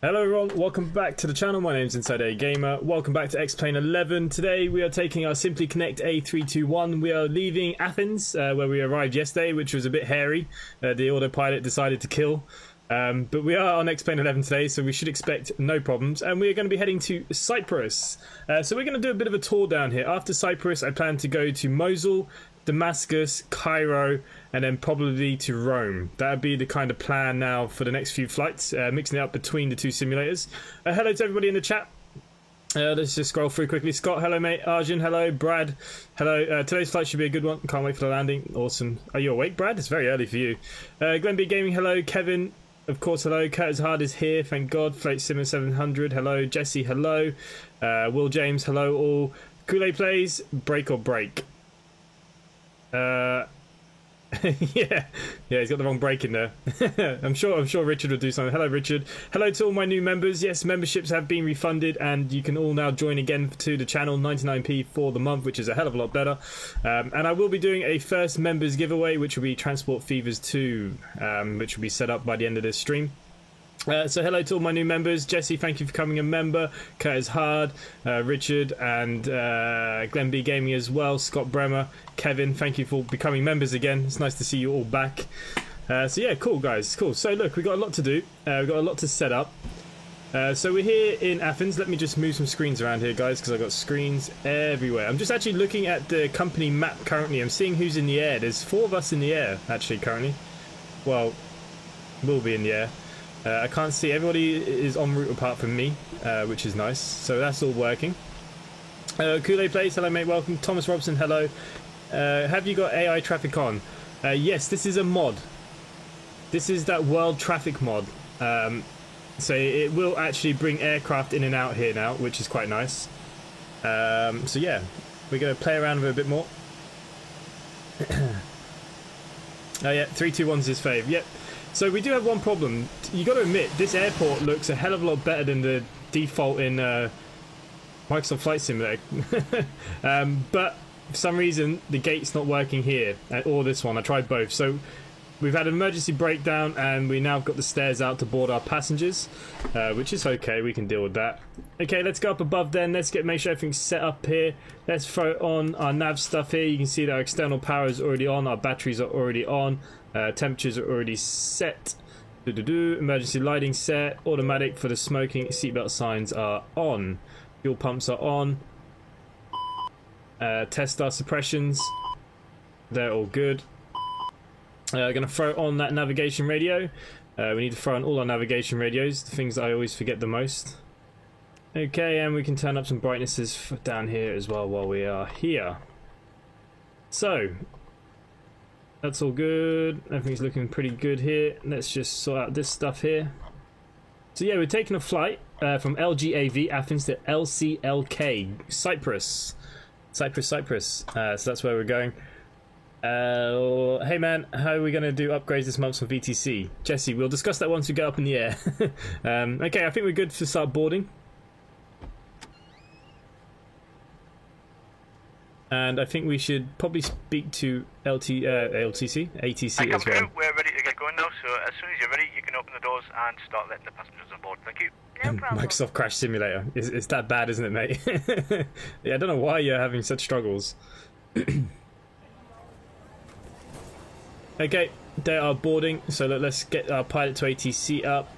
Hello everyone, welcome back to the channel. My name's Inside A Gamer. Welcome back to X-Plane 11. Today we are taking our Simply Connect A321. We are leaving Athens, where we arrived yesterday, which was a bit hairy. The autopilot decided to kill. But we are on X-Plane 11 today, so we should expect no problems. And we are going to be heading to Cyprus. So we're going to do a bit of a tour down here. After Cyprus, I plan to go to Mosul, Damascus, Cairo, and then probably to Rome. That would be the kind of plan now for the next few flights, mixing it up between the two simulators. Hello to everybody in the chat. Let's just scroll through quickly. Scott, hello mate. Arjun, hello. Brad, hello. Today's flight should be a good one. Can't wait for the landing. Awesome. Are you awake, Brad? It's very early for you. Glenn B Gaming, hello. Kevin, of course, hello. Curtis Hard is here, thank God. Float Simmer 700, hello. Jesse, hello. Will James, hello all. Kool-Aid plays, break or break. yeah, he's got the wrong break in there. I'm sure Richard will do something. Hello, Richard. Hello to all my new members. Yes, memberships have been refunded, and you can all now join again to the channel. 99p for the month, which is a hell of a lot better. And I will be doing a first members giveaway, which will be Transport Fevers 2, which will be set up by the end of this stream. So hello to all my new members. Jesse, thank you for becoming a member. Curtis Hard, Richard, and Glenn B Gaming as well. Scott Bremer, Kevin, thank you for becoming members again. It's nice to see you all back. So yeah, cool guys, cool. So look, we've got a lot to do. We've got a lot to set up. So we're here in Athens. Let me just move some screens around here, guys, because I've got screens everywhere. I'm just actually looking at the company map currently. I'm seeing who's in the air. There's 4 of us in the air, actually, currently. Well, we'll be in the air. I can't see, everybody is en route apart from me, which is nice. So that's all working. Kool-Aid Plays, hello mate, welcome. Thomas Robson, hello. Have you got AI traffic on? Yes, this is a mod. This is that world traffic mod. So it will actually bring aircraft in and out here now, which is quite nice. So yeah, we're going to play around with it a bit more. Oh yeah, 321's his fave, yep. So we do have one problem. You got to admit, this airport looks a hell of a lot better than the default in Microsoft Flight Simulator. But for some reason, the gate's not working here, or this one. I tried both. So we've had an emergency breakdown, and we now got the stairs out to board our passengers, which is okay. We can deal with that. Okay, let's go up above then. Let's make sure everything's set up here. Let's throw on our nav stuff here. You can see that our external power is already on. Our batteries are already on. Temperatures are already set. Emergency lighting set. Automatic for the smoking. Seatbelt signs are on. Fuel pumps are on. Test our suppressions. They're all good. Going to throw on that navigation radio. We need to throw on all our navigation radios, the things that I always forget the most. Okay, and we can turn up some brightnesses down here as well while we are here. So that's all good. Everything's looking pretty good here. Let's just sort out this stuff here. So yeah, we're taking a flight from LGAV Athens to LCLK Cyprus. Cyprus. So that's where we're going. Hey man, how are we going to do upgrades this month from VTC? Jesse, we'll discuss that once we get up in the air. Okay, I think we're good to start boarding. And I think we should probably speak to ATC as well. We're ready to get going now, so as soon as you're ready, you can open the doors and start letting the passengers on board. Thank you. No problem. Microsoft Crash Simulator. It's that bad, isn't it, mate? Yeah, I don't know why you're having such struggles. Okay, they are boarding, so let's get our pilot to ATC up.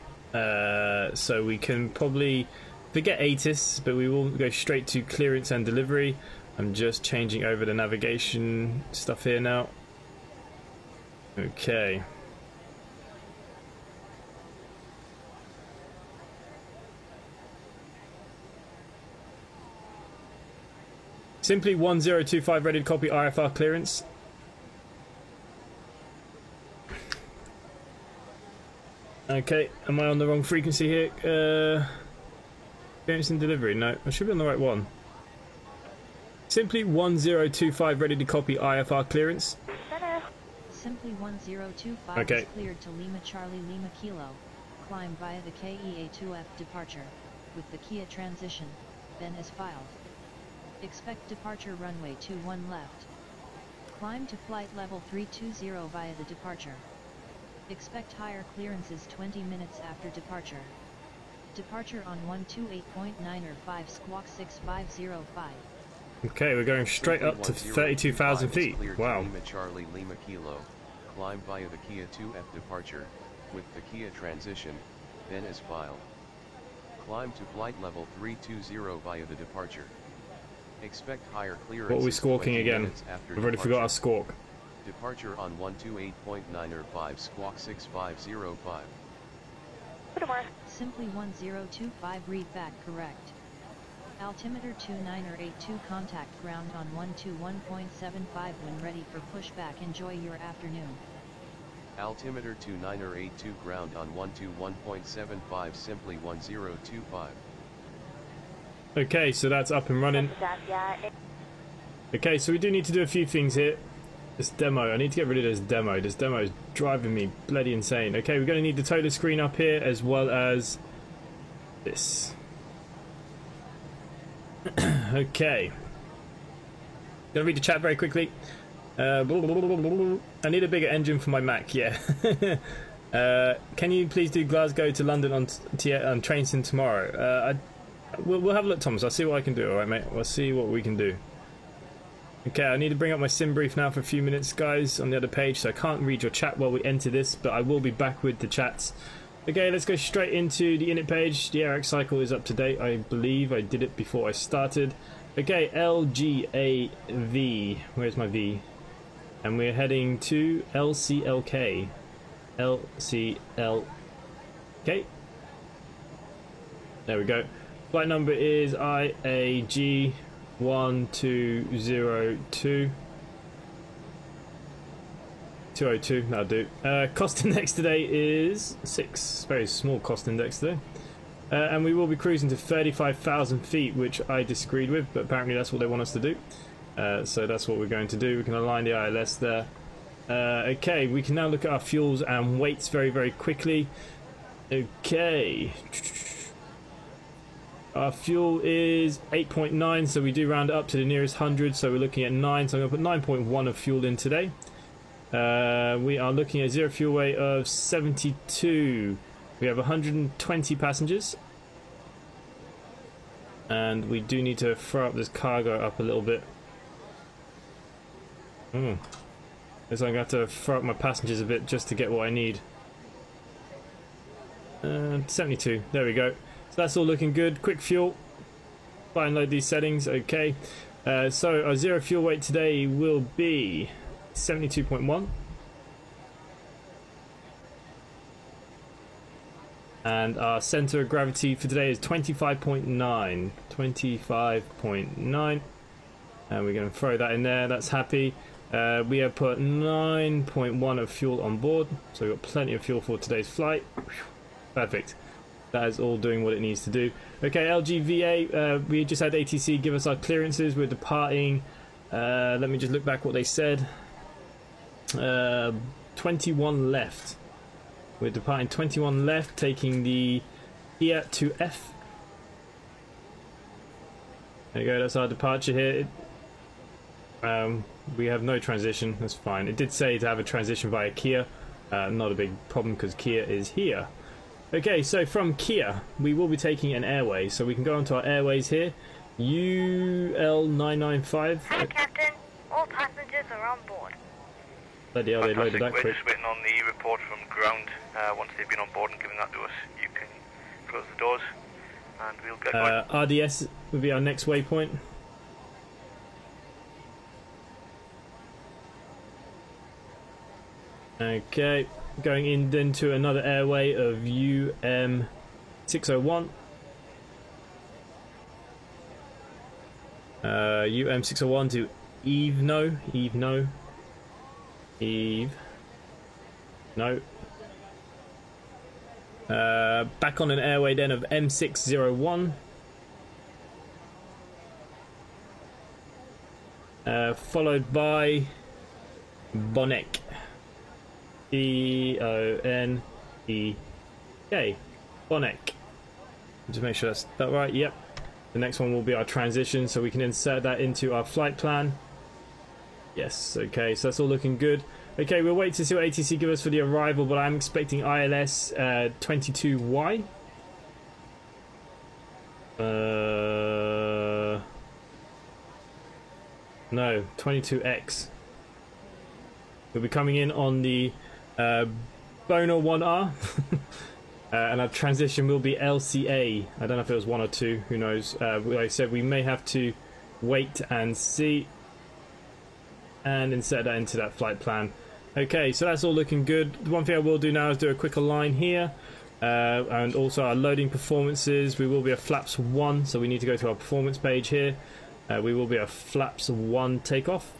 So we can probably forget ATIS, but we will go straight to clearance and delivery. I'm just changing over the navigation stuff here now. Okay. Simply 1025 ready to copy IFR clearance. Okay, am I on the wrong frequency here? Clearance and delivery. No, I should be on the right one. Simply 1025 ready to copy IFR clearance. Simply 1025 okay. Is cleared to Lima Charlie Lima Kilo. Climb via the KEA2F departure. With the Kia transition, then as filed. Expect departure runway 21 left. Climb to flight level 320 via the departure. Expect higher clearances 20 minutes after departure. Departure on 128.9 or 5 squawk 6505. Okay, we're going straight up to 32,000 feet. Wow. Lima Charlie Lima Kilo, climb via the Kia 2F departure, with the Kia transition, then as filed. Climb to flight level 320 via the departure. Expect higher clearance. What are we squawking again? We've already forgot our squawk. Departure on 128.9 or 5 squawk 6505. Simply 1025 read back correct. Altimeter 2982 contact ground on 121.75 when ready for pushback. Enjoy your afternoon. Altimeter 2982 ground on 121.75 simply 1025. Okay, so that's up and running. Okay, so we do need to do a few things here. This demo, I need to get rid of this demo. This demo is driving me bloody insane. Okay, we're going to need the total screen up here as well as this. Okay. Gonna read the chat very quickly. I need a bigger engine for my Mac, yeah. Can you please do Glasgow to London on Trainson tomorrow? We'll have a look, Thomas. I'll see what I can do, alright, mate? We'll see what we can do. Okay, I need to bring up my sim brief now for a few minutes, guys, on the other page, so I can't read your chat while we enter this, but I will be back with the chats. Okay, let's go straight into the init page. The AirX cycle is up to date, I believe. I did it before I started. Okay, LGAV. Where's my V? And we're heading to LCLK. LCLK. There we go. Flight number is IAG 1202. 202, that'll do. Cost index today is 6. Very small cost index today. And we will be cruising to 35,000 feet, which I disagreed with, but apparently that's what they want us to do. So that's what we're going to do. We can align the ILS there. Okay, we can now look at our fuels and weights very, very quickly. Okay. Our fuel is 8.9, so we do round it up to the nearest 100, so we're looking at 9, so I'm going to put 9.1 of fuel in today. We are looking at zero fuel weight of 72. We have 120 passengers. And we do need to throw up this cargo up a little bit. Looks like I'm going to have to throw up my passengers a bit just to get what I need. 72, there we go. So that's all looking good. Quick fuel. Fly and load these settings, okay. So our zero fuel weight today will be 72.1. And our center of gravity for today is 25.9. 25.9. And we're going to throw that in there. That's happy. We have put 9.1 of fuel on board. So we've got plenty of fuel for today's flight. Perfect. That is all doing what it needs to do. Okay, LGVA, we just had ATC give us our clearances. We're departing. Let me just look back what they said. 21 left. We're departing 21 left, taking the Kia 2F. There you go, that's our departure here. We have no transition, that's fine. It did say to have a transition via Kia. Not a big problem because Kia is here. Okay, so from Kia, we will be taking an airway. So we can go onto our airways here. UL995. Hi, Captain. All passengers are on board. Bloody hell, they loaded that We're quick. just waiting on the report from ground. Once they've been on board and given that to us, you can close the doors and we'll get going. RDS will be our next waypoint. Okay, going into another airway of UM601. UM601 to Eve no. Back on an airway then of M601. Followed by Bonek. E-O-N-E-K. Bonek. Just make sure that's that right. Yep. The next one will be our transition, so we can insert that into our flight plan. Yes, okay, so that's all looking good. Okay, we'll wait to see what ATC give us for the arrival, but I'm expecting ILS 22Y. No, 22X. We'll be coming in on the Bono 1R. And our transition will be LCA. I don't know if it was 1 or 2, who knows. Like I said, we may have to wait and see and insert that into that flight plan. Okay, so that's all looking good. The one thing I will do now is do a quick align here. And also our loading performances. We will be a flaps 1, so we need to go to our performance page here. We will be a flaps 1 takeoff.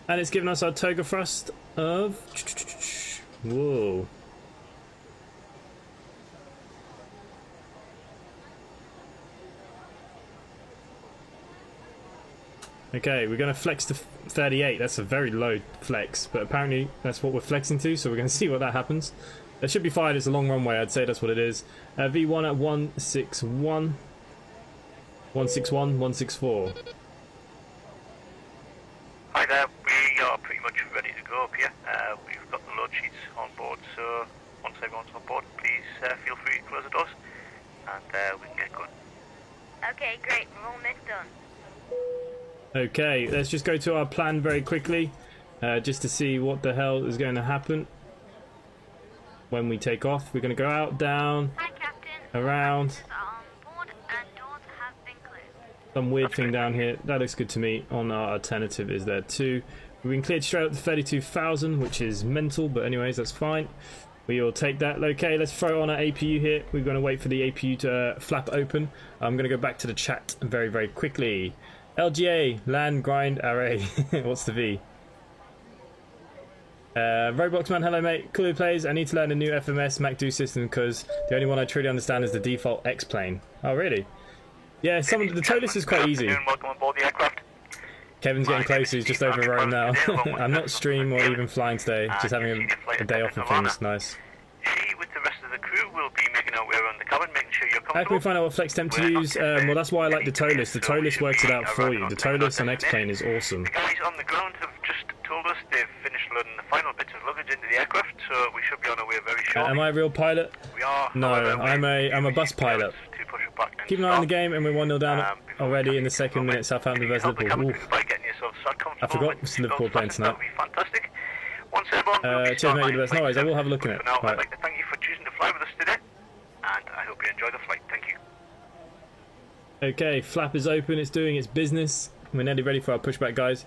And it's given us our toga thrust of... Whoa. Okay, we're going to flex to 38. That's a very low flex, but apparently that's what we're flexing to, so we're going to see what that happens. That should be fine. It's a long runway. I'd say that's what it is. V1 at 161. 161, 164. Hi there, we are pretty much ready to go up here. We've got the load sheets on board, so once everyone's on board, please feel free to close the doors and we can get going. Okay, great. We're almost done. Okay, let's just go to our plan very quickly, just to see what the hell is going to happen when we take off. We're going to go out, down, Hi, Captain. around. Passengers are on board and doors have been closed. Some weird thing down here. That looks good to me. On our alternative is there too. We've been cleared straight up to 32,000, which is mental, but anyways, that's fine. We will take that. Okay, let's throw on our APU here. We're going to wait for the APU to flap open. I'm going to go back to the chat very, very quickly. LGA, land grind array. What's the V? Roblox man, hello mate. Coolly plays. I need to learn a new FMS MacDo system because the only one I truly understand is the default X plane. Oh really? Yeah, some of the TOLUS is quite easy. Welcome on board the aircraft. Kevin's getting closer. He's just over Rome now. I'm not stream or even flying today. Just having a day off and things. Nice. She, with the rest of the crew, will be making our way around the cabin, making sure you're comfortable. How can we find out what flex temp to use? Well, that's why I like the TOLUS. The TOLUS works it out for you. The TOLUS on X-Plane is awesome. The guys on the ground have just told us they've finished loading the final bits of luggage into the aircraft, so we should be on our way very shortly. Am I a real pilot? We are. No, however, I'm a bus pilot. To push it back and Keep an eye on the stop. game, and we're 1-0 down Before we already in can the get second going, minute. Southampton can you versus help the Liverpool. cabin crew by getting yourself sat comfortable I forgot with it's Liverpool those playing buttons? tonight. That would be fantastic. Once everyone will be Cheers, starting mate. You're the best. No worries. I will have a look at but it. for now, Right. I'd like to thank you for choosing to fly with us today, and I hope you enjoy the flight. Thank you. Okay, flap is open. It's doing its business. We're nearly ready for our pushback, guys.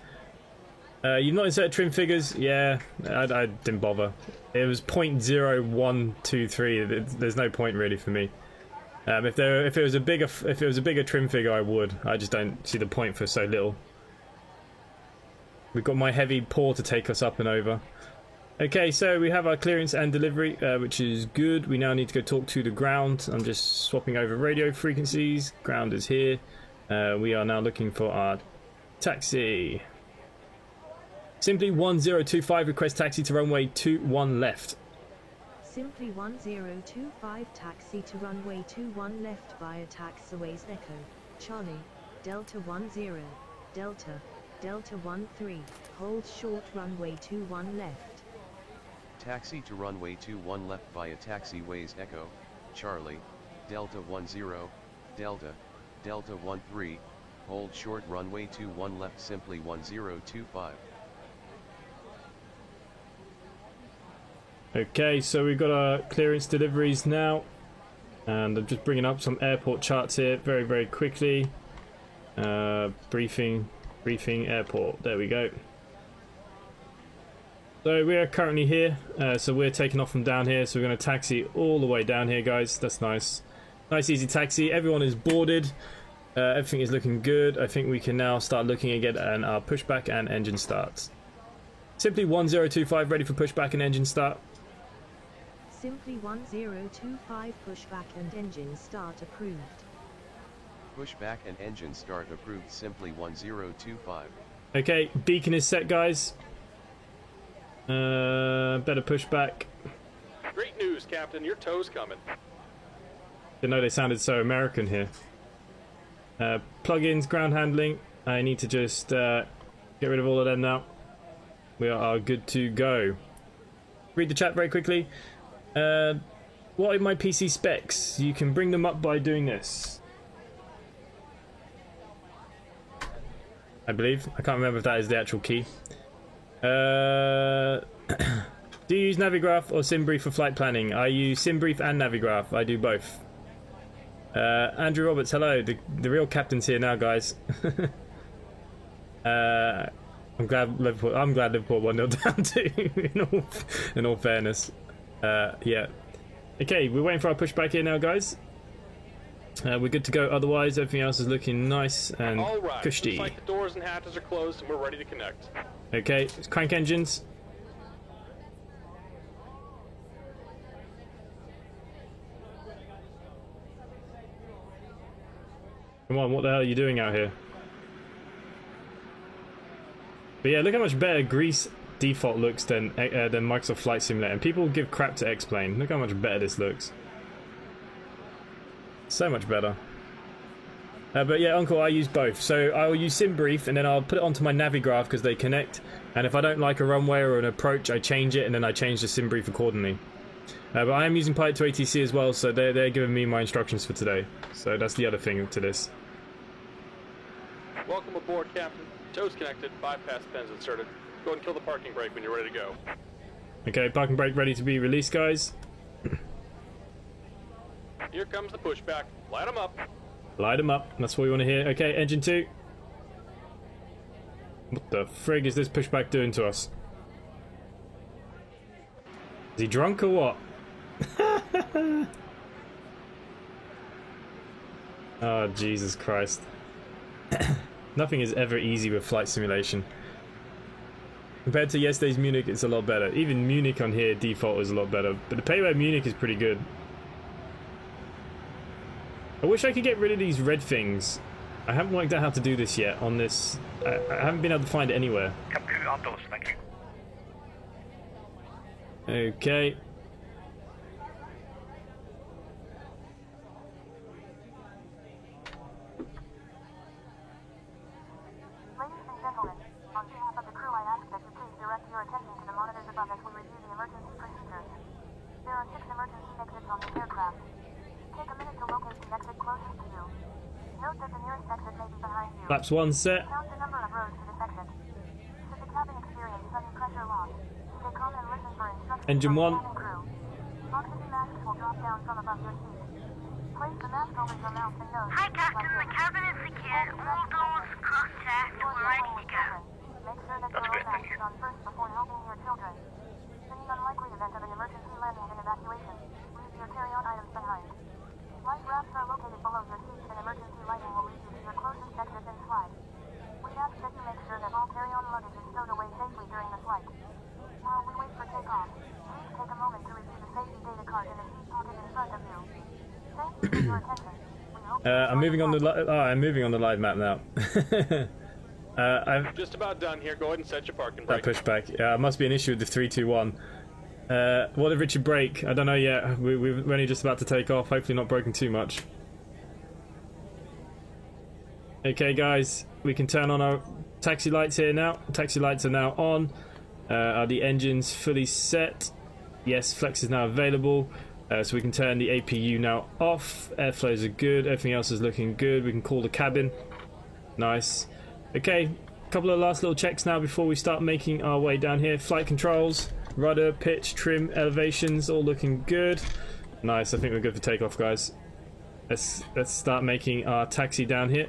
You've not inserted trim figures. Yeah, I didn't bother. It was 0.0123. There's no point really for me. If it was a bigger trim figure, I would. I just don't see the point for so little. We've got my heavy paw to take us up and over. Okay, so we have our clearance and delivery, which is good. We now need to go talk to the ground. I'm just swapping over radio frequencies. Ground is here. We are now looking for our taxi. Simply 1025, request taxi to runway 21 left. Simply 1025 taxi to runway 21 left via taxiways Echo, Charlie, Delta 10, Delta, Delta 13, hold short runway 21 left. Taxi to runway 21 left via taxiways Echo, Charlie, Delta 10, Delta, Delta 13, hold short runway 21 left simply 1025. Okay, so we've got our clearance deliveries now, and I'm just bringing up some airport charts here very, very quickly. Briefing airport. There we go. So we are currently here. So we're taking off from down here. So we're going to taxi all the way down here, guys. That's nice. Nice, easy taxi. Everyone is boarded. Everything is looking good. I think we can now start looking again at our pushback and engine starts. Simply 1025 ready for pushback and engine start. Simply 1025 pushback and engine start approved. Pushback and engine start approved simply 1025. Okay, beacon is set, guys. Better pushback. Great news, Captain. Your tow's coming. Didn't know they sounded so American here. Plugins, ground handling. I need to just get rid of all of them now. We are good to go. Read the chat very quickly. What are my PC specs? You can bring them up by doing this. I believe. I can't remember if that is the actual key. Do you use Navigraph or SimBrief for flight planning? I use SimBrief and Navigraph. I do both. Andrew Roberts, hello. The real captain's here now, guys. I'm glad Liverpool 1-0 down too, in all fairness. Yeah. Okay, we're waiting for our pushback here now, guys. We're good to go. Otherwise, everything else is looking nice and All right. cushy. Looks like the doors and hatches are closed and we're ready to connect. Okay, crank engines. Come on, what the hell are you doing out here? But yeah, look how much better Greece default looks than Microsoft Flight Simulator. And people give crap to X-Plane. Look how much better this looks. So much better. But yeah, Uncle, I use both. So I will use SimBrief and then I'll put it onto my Navigraph because they connect. And if I don't like a runway or an approach, I change it and then I change the SimBrief accordingly. But I am using Pilot to ATC as well, so they're giving me my instructions for today. So that's the other thing to this. Welcome aboard, Captain. Toes connected, bypass pins inserted. Go ahead and kill the parking brake when you're ready to go. Okay, parking brake ready to be released, guys. Here comes the pushback. Light them up. Light them up. That's what we want to hear. Okay, engine 2. What the frig is this pushback doing to us? Is he drunk or what? Oh, Jesus Christ. Nothing is ever easy with flight simulation. Compared to yesterday's Munich, it's a lot better. Even Munich on here, default is a lot better. But the payload at Munich is pretty good. I wish I could get rid of these red things. I haven't worked out how to do this yet on this. I haven't been able to find it anywhere. Computer on those, thank you. Okay. Ladies and gentlemen, on behalf of the crew, I ask that you please direct your attention to the monitors above as we review the emergency procedures. There are 6 emergency exits on the aircraft. Take a minute to locate the exit closest to you. Note that the nearest exit may be behind you. Flaps 1 set. Count the number of rows to this exit. Should the cabin experience sudden pressure loss, stay calm and listen for instructions Engine from 1. the cabin crew. Oxygen masks will drop down from above your seat. Place the mask over your mouth and nose. Hi, Captain. The cabin is secured. All doors contact. We're ready to go. Make sure that your own mask is on first before helping your children. In the unlikely event of an emergency landing and evacuation, leave your carry-on items behind. Life rafts are located below your seats and emergency lighting will lead you to your closest exit and slide. We ask that you make sure that all carry-on luggage is stowed away safely during the flight. While we wait for takeoff, please take a moment to review the safety data card in the seat pocket in front of you. Thank you for your attention. We hope I'm moving on the I'm moving on the live map now. I've Just about done here. Go ahead and set your parking that brake. pushback. Yeah, it must be an issue with the 321. What did Richard break? I don't know yet. We're only just about to take off. Hopefully not broken too much. Okay, guys, we can turn on our taxi lights here now. Taxi lights are now on. Are the engines fully set? Yes, flex is now available. So we can turn the APU now off. Airflows are good. Everything else is looking good. We can call the cabin. Nice. Okay, a couple of last little checks now before we start making our way down here. Flight controls, rudder, pitch, trim, elevations, all looking good. Nice, I think we're good for takeoff, guys. Let's start making our taxi down here.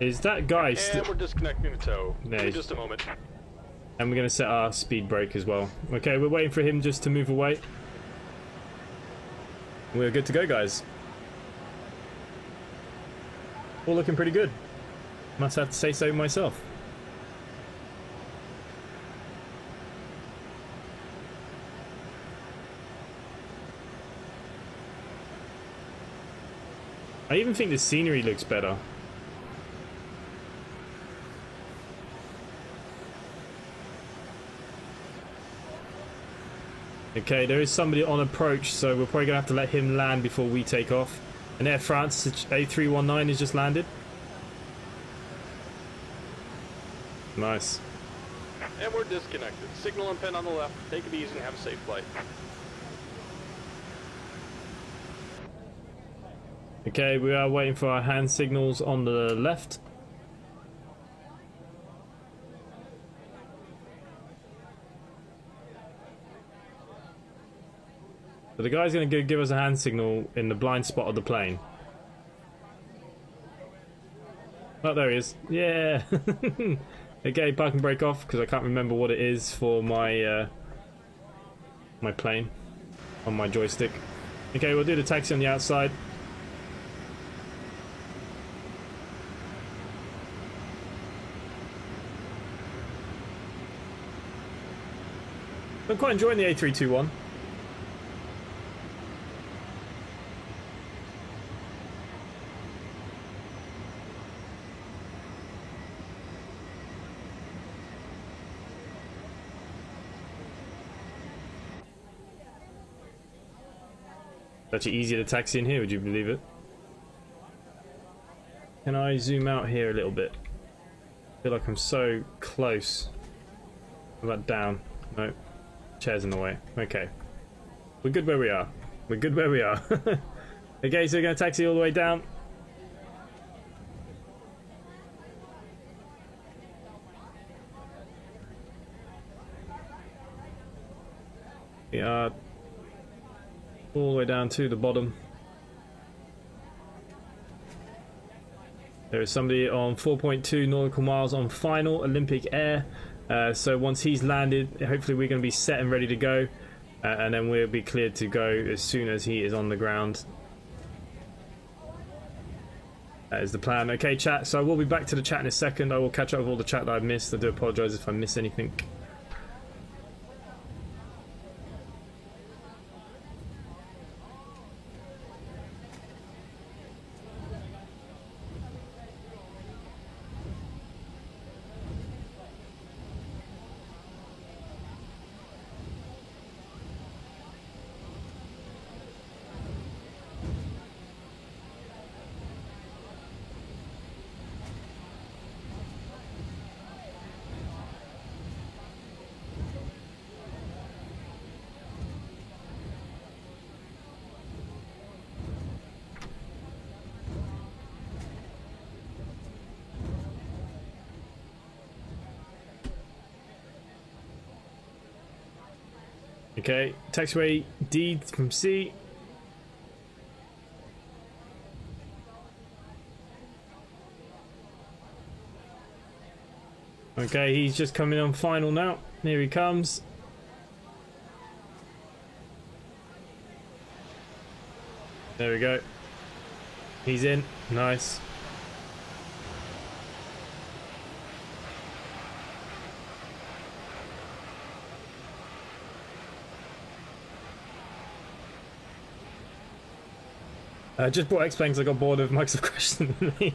Is that guy And we're disconnecting the tow. There. Give me just a moment. And we're going to set our speed brake as well. Okay, we're waiting for him just to move away. We're good to go, guys. All looking pretty good. Must have to say so myself. I even think the scenery looks better. Okay, there is somebody on approach, so we're probably going to have to let him land before we take off. And Air France A319 has just landed. Nice. And we're disconnected. Signal and pin on the left. Take it easy and have a safe flight. Okay, we are waiting for our hand signals on the left. So the guy's going to give us a hand signal in the blind spot of the plane. Oh, there he is. Yeah! Okay, park and brake off, because I can't remember what it is for my my plane on my joystick. Okay, we'll do the taxi on the outside. I'm quite enjoying the A321. It's actually easier to taxi in here, would you believe it? Can I zoom out here a little bit? I feel like I'm so close. What about down? No. Chair's in the way. Okay. We're good where we are. We're good where we are. Okay, so we're going to taxi all the way down. We are all the way down to the bottom. There is somebody on 4.2 nautical miles on final Olympic Air. So once he's landed, hopefully we're going to be set and ready to go. And then we'll be cleared to go as soon as he is on the ground. That is the plan. Okay, chat. So I will be back to the chat in a second. I will catch up with all the chat that I've missed. I do apologise if I miss anything. Okay, taxiway D from C. Okay, he's just coming on final now. Here he comes. There we go. He's in. Nice. Just bought X-Plane because I got bored of Microsoft crashing me.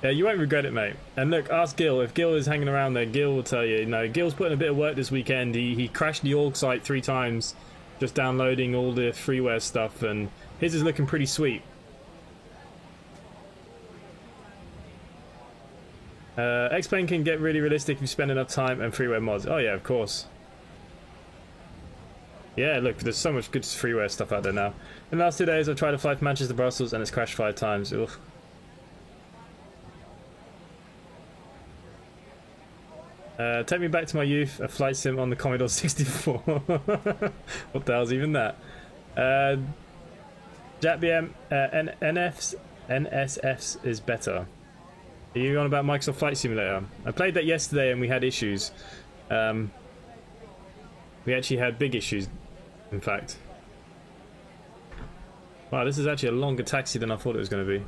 Yeah, you won't regret it, mate. And look, ask Gil. If Gil is hanging around there, Gil will tell you. No, Gil's putting a bit of work this weekend. He crashed the org site 3 times, just downloading all the freeware stuff, and his is looking pretty sweet. X-Plane can get really realistic if you spend enough time and freeware mods. Oh yeah, of course. Yeah, look, there's so much good freeware stuff out there now. In the last 2 days, I've tried to fly from Manchester to Brussels, and it's crashed 5 times. Ugh. Take me back to my youth, a flight sim on the Commodore 64. What the hell's even that? JatBM, NSFs is better. Are you on about Microsoft Flight Simulator? I played that yesterday and we had issues. We actually had big issues, in fact. Wow, this is actually a longer taxi than I thought it was going to be.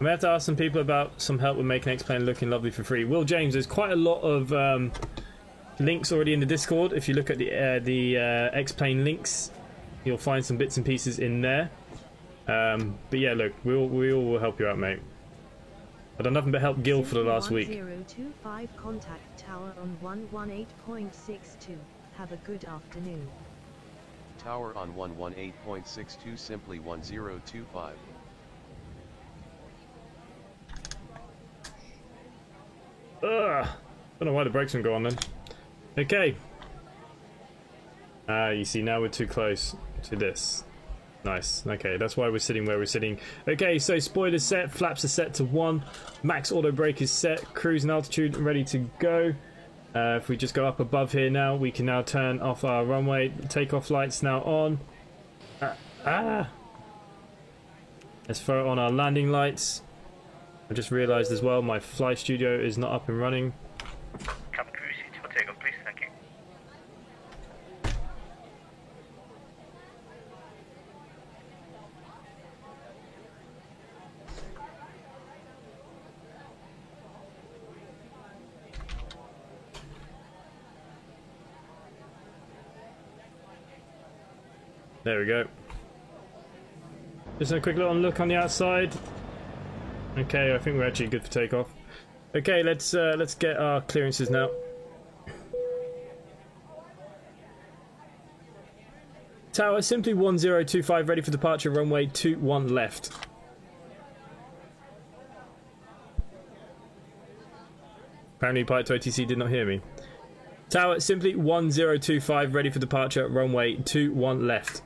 I may have to ask some people about some help with making X-Plane looking lovely for free. Will James, there's quite a lot of links already in the Discord. If you look at the X-Plane links, you'll find some bits and pieces in there. But yeah, look, we all will help you out, mate. I've done nothing but help Gil for the last week. 1025 contact tower on 118.62. Have a good afternoon. Tower on 118.62, simply 1025. Ugh. Don't know why the brakes don't go on then. Okay. You see, now we're too close to this. Nice. Okay, that's why we're sitting where we're sitting. Okay, so spoilers set, flaps are set to 1, max auto brake is set, cruising altitude ready to go. If we just go up above here now, we can now turn off our runway. Takeoff lights now on. Let's throw on our landing lights. I just realised as well my fly studio is not up and running. Cabin crew seats for takeoff, please. Thank you. There we go. Just a quick little look on the outside. Okay, I think we're actually good for takeoff. Okay, let's get our clearances now. Tower, simply 1025, ready for departure, runway 21 left. Apparently Pilot to OTC did not hear me. Tower, simply 1025, ready for departure, runway 21 left.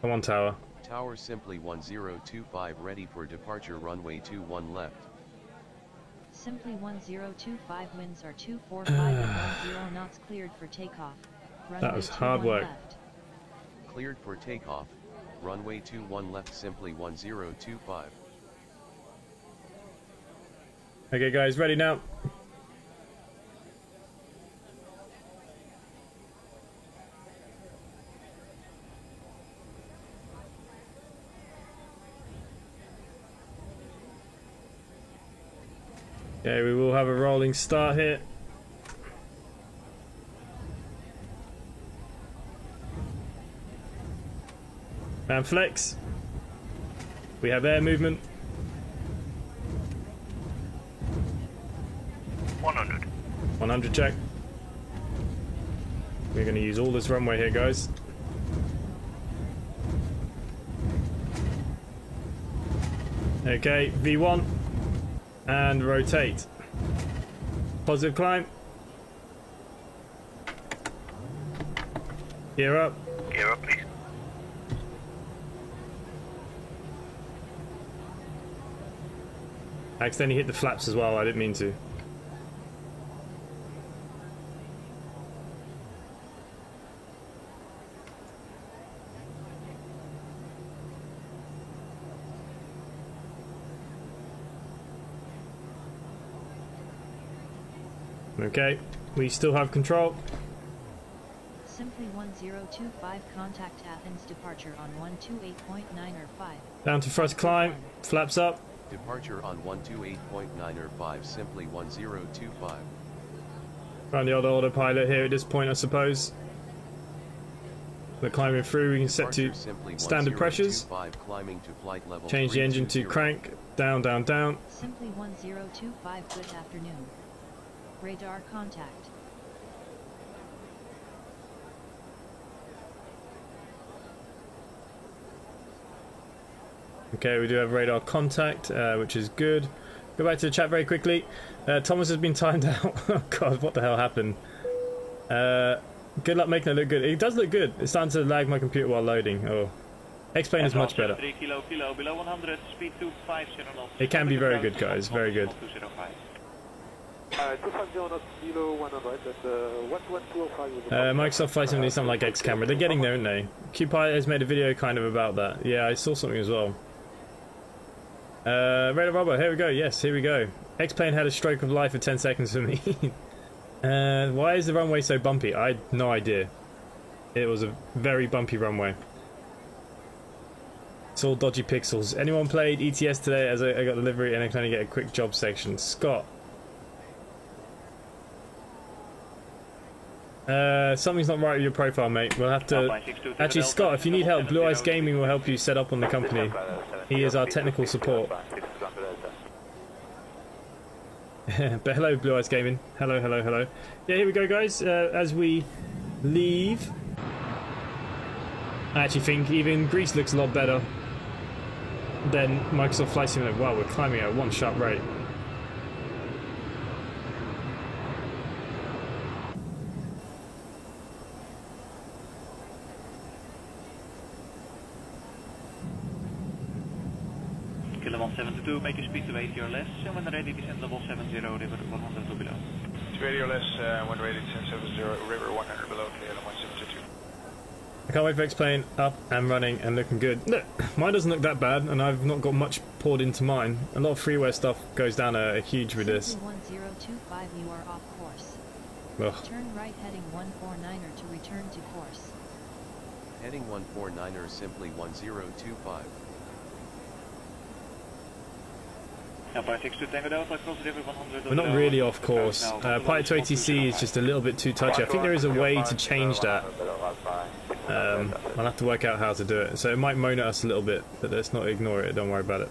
Come on, Tower. Tower simply 1025 ready for departure runway 21 left. Simply 1025 winds are 245 and 10 knots cleared for takeoff. Runway That was hard work. left. Cleared for takeoff, runway 21 left simply 1025. Okay, guys, ready now. Okay, we will have a rolling start here. And flex. We have air movement. 100. 100 check. We're going to use all this runway here, guys. Okay, V1. And rotate. Positive climb. Gear up. Gear up, please. I accidentally hit the flaps as well, I didn't mean to. Okay, we still have control. Simply 1025 contact Athens departure on 128.9 or 5. Down to first climb, flaps up. Departure on 128.9 or 5 simply 1025. Run the old autopilot here at this point, I suppose. We're climbing through, we can set to standard pressures. Climbing to flight level Change the engine to crank, down, down, down. Simply 1025 good afternoon. Radar contact. Okay, we do have radar contact, which is good. Go back to the chat very quickly. Thomas has been timed out. Oh god, what the hell happened? Good luck making it look good. It does look good. It's starting to lag my computer while loading. Oh, X-Plane is much better. 3 kilo, below 100, speed 250 knots. It can be very good, guys. Very good. 250 knots below 100 and 11205. Microsoft Flight Sim needs something like X Camera. They're getting there, aren't they? QPilot has made a video kind of about that. Yeah, I saw something as well. Radar Robber, here we go. Yes, here we go. X-Plane had a stroke of life for 10 seconds for me. Why is the runway so bumpy? I had no idea. It was a very bumpy runway. It's all dodgy pixels. Anyone played ETS today? As I got delivery and I can only get a quick job section. Scott. Something's not right with your profile, mate. We'll have to... Actually, Scott, if you need help, Blue Ice Gaming will help you set up on the company. He is our technical support. But hello, Blue Ice Gaming. Hello, hello, hello. Yeah, here we go, guys. As we leave... I actually think even Greece looks a lot better than Microsoft Flight Simulator. Wow, we're climbing at a one-shot rate. 172, make your speed to 80 or less, and when ready, descend level 70, river 100 or below. 80 or less, when ready, descend 70, river 100 below, clear 172. I can't wait for X-Plane up and running and looking good. Look, mine doesn't look that bad, and I've not got much poured into mine. A lot of freeware stuff goes down a huge with this. 1025, you are off course. Ugh. Turn right heading 149er to return to course. Heading 149er simply 1025. We're not really off course. Pilot to ATC is just a little bit too touchy. I think there is a way to change that. I'll have to work out how to do it. So it might moan at us a little bit, but let's not ignore it. Don't worry about it.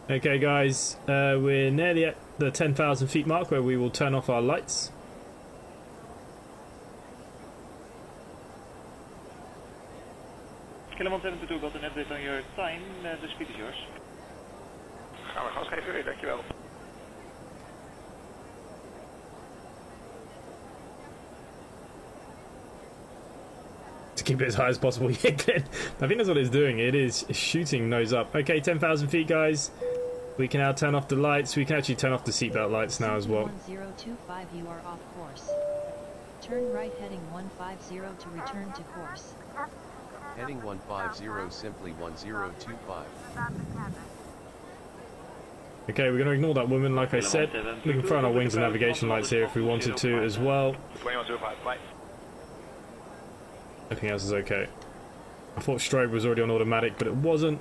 Okay guys, we're nearly at the 10,000 feet mark where we will turn off our lights. Kilo 172 got an update on your time, the speed is yours. Gaan we gas geven, dankjewel. To keep it as high as possible. Yeah, Glenn. I think that's what it's doing. It is shooting nose up. Okay, 10,000 feet guys. We can now turn off the lights. We can actually turn off the seatbelt lights now as well. 1025, you are off course. Turn right heading 150 to return to course. Heading 150 simply 1025. Okay, we're going to ignore that woman like I said. We can throw on our wings and navigation lights here if we wanted to as well. 2105, flight. Everything else is okay. I thought strobe was already on automatic, but it wasn't.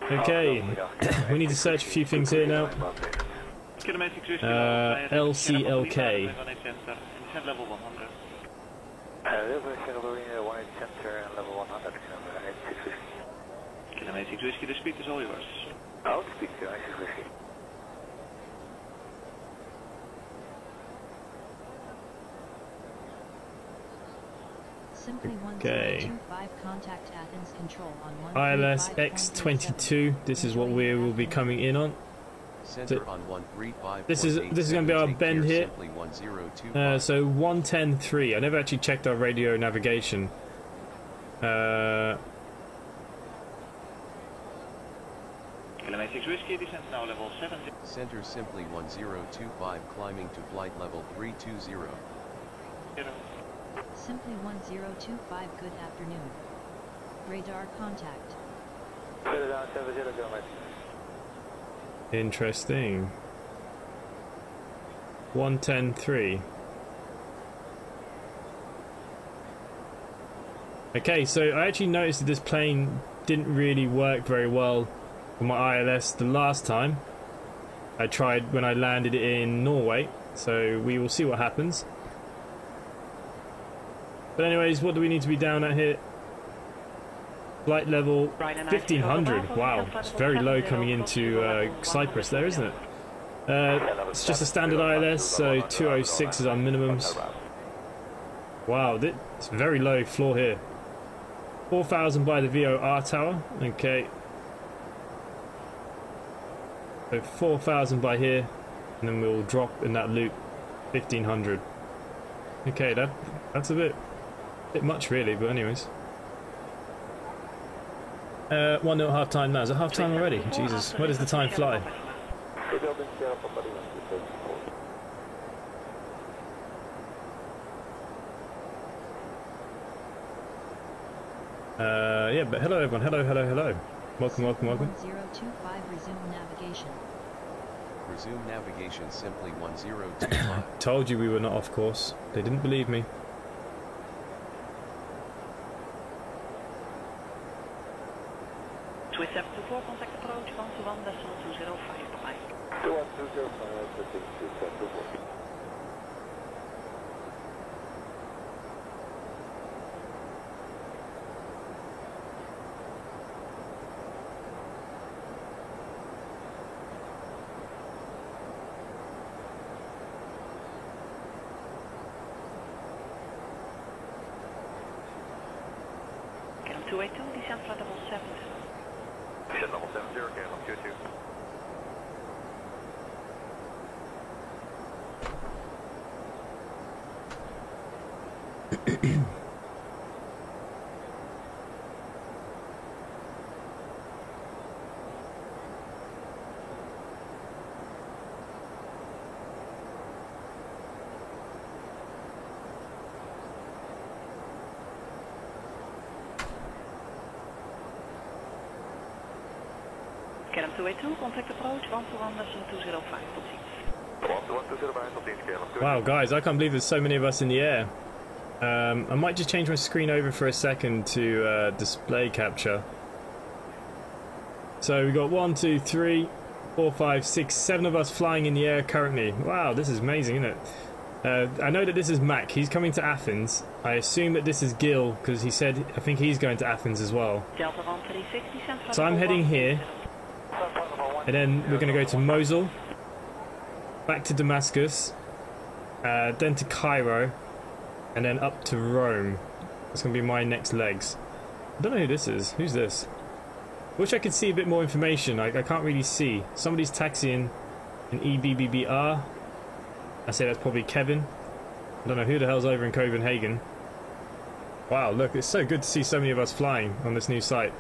Okay, we need to search a few things here now. LCLK. Level 100. Kinematic Whiskey, the speed is all yours. I'll speak to Kinematic Whiskey. Simply Okay. 1025, contact Athens Control on ILS X22. This is what we will be coming in on. Center on 135. This is going to be our bend here. So 110.3. I never actually checked our radio navigation. Kinematic Whiskey, descent now level 70. Center simply 1025, climbing to flight level 320. Simply 1025, good afternoon. Radar contact. Interesting. 110.3. Okay, so I actually noticed that this plane didn't really work very well with my ILS the last time. I tried when I landed it in Norway, so we will see what happens. But anyways, what do we need to be down at here? Flight level 1500. Wow, it's very low coming into Cyprus there, isn't it? It's just a standard ILS, so 206 is our minimums. Wow, it's very low floor here. 4,000 by the VOR tower. Okay. So 4,000 by here, and then we'll drop in that loop 1,500. Okay, that's a bit much really, but anyways. 1-0 half time now. Is it half time already? Jesus, where does the time fly? Yeah, but hello everyone. Hello. Welcome. 1025, resume navigation. Resume navigation simply 1025. Told you we were not off course. They didn't believe me. Swiss 724, contact approach 121.205, bye. 2125, KLM 282, descent flight level 70. Descent level 70, KLM 282. Canam 282, contact approach 121 decimal 205, tot ziens. Wow, guys, I can't believe there's so many of us in the air. I might just change my screen over for a second to display capture. So we've got 1, 2, 3, 4, 5, 6, 7 of us flying in the air currently. Wow, this is amazing, isn't it? I know that this is Mac. He's coming to Athens. I assume that this is Gil, because he said, I think he's going to Athens as well. So I'm heading here. And then we're going to go to Mosul, back to Damascus, then to Cairo, and then up to Rome. That's going to be my next legs. I don't know who this is. Who's this? Wish I could see a bit more information. I can't really see. Somebody's taxiing an EBBBR. I say that's probably Kevin. I don't know who the hell's over in Copenhagen. Wow, look, it's so good to see so many of us flying on this new site.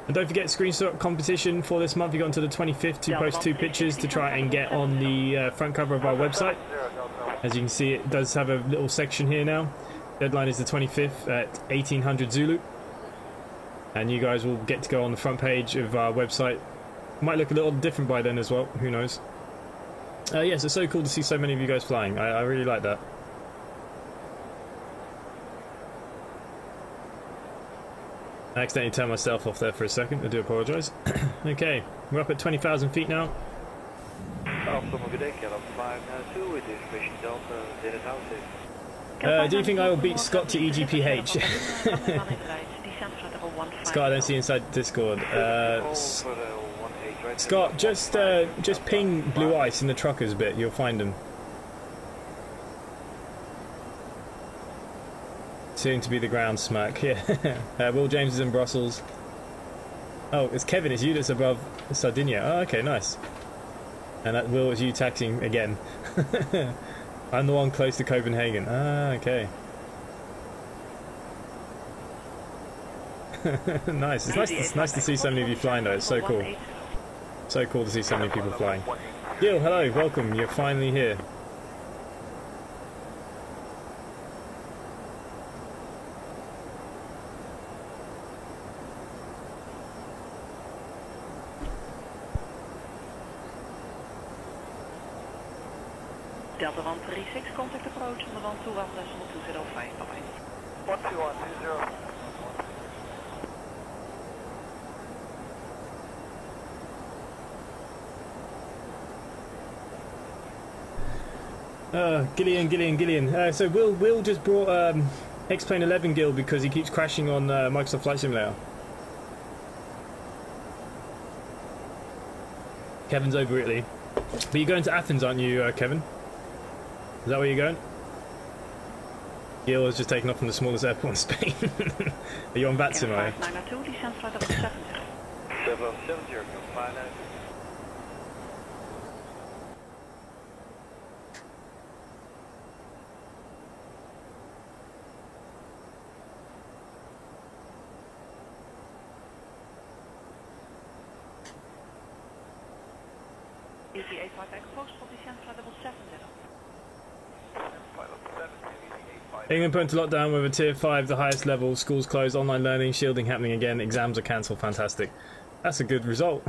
And don't forget, screenshot competition for this month. You got until the 25th to post 2 pictures to try and get on the front cover of our website. As you can see, it does have a little section here now. Deadline is the 25th at 1800 Zulu. And you guys will get to go on the front page of our website. Might look a little different by then as well, who knows. Yes, it's so cool to see so many of you guys flying. I really like that. I accidentally turned myself off there for a second. I do apologise. Okay, we're up at 20,000 feet now. Do you think I will beat Scott to EGPH? Scott, I don't see inside Discord. Scott, just ping Blue Ice in the truckers bit. You'll find him. Soon to be the ground smack. Yeah. Will James is in Brussels. Oh, it's Kevin. It's you that's above Sardinia. Oh, okay, nice. And that Will is you taxiing again. I'm the one close to Copenhagen. Ah, okay. Nice. It's nice to see so many of you flying though. It's so cool. So cool to see so many people flying. Gil, hello, welcome. You're finally here. Delta 136, contact approach on the 121 decimal 205, bye-bye. 12120. Gillian. So Will just brought X-Plane 11 Gil because he keeps crashing on Microsoft Flight Simulator. Kevin's over Italy. But you're going to Athens, aren't you, Kevin? Is that where you're going? Gil has just taken off from the smallest airport in Spain. Are you on Vatsim, are you? 902, descent flight level 70. 70, fly now. ETA 5 Echo Post for descent flight level 70. England put into lockdown with a tier 5, the highest level. Schools closed, online learning, shielding happening again, exams are cancelled. Fantastic. That's a good result.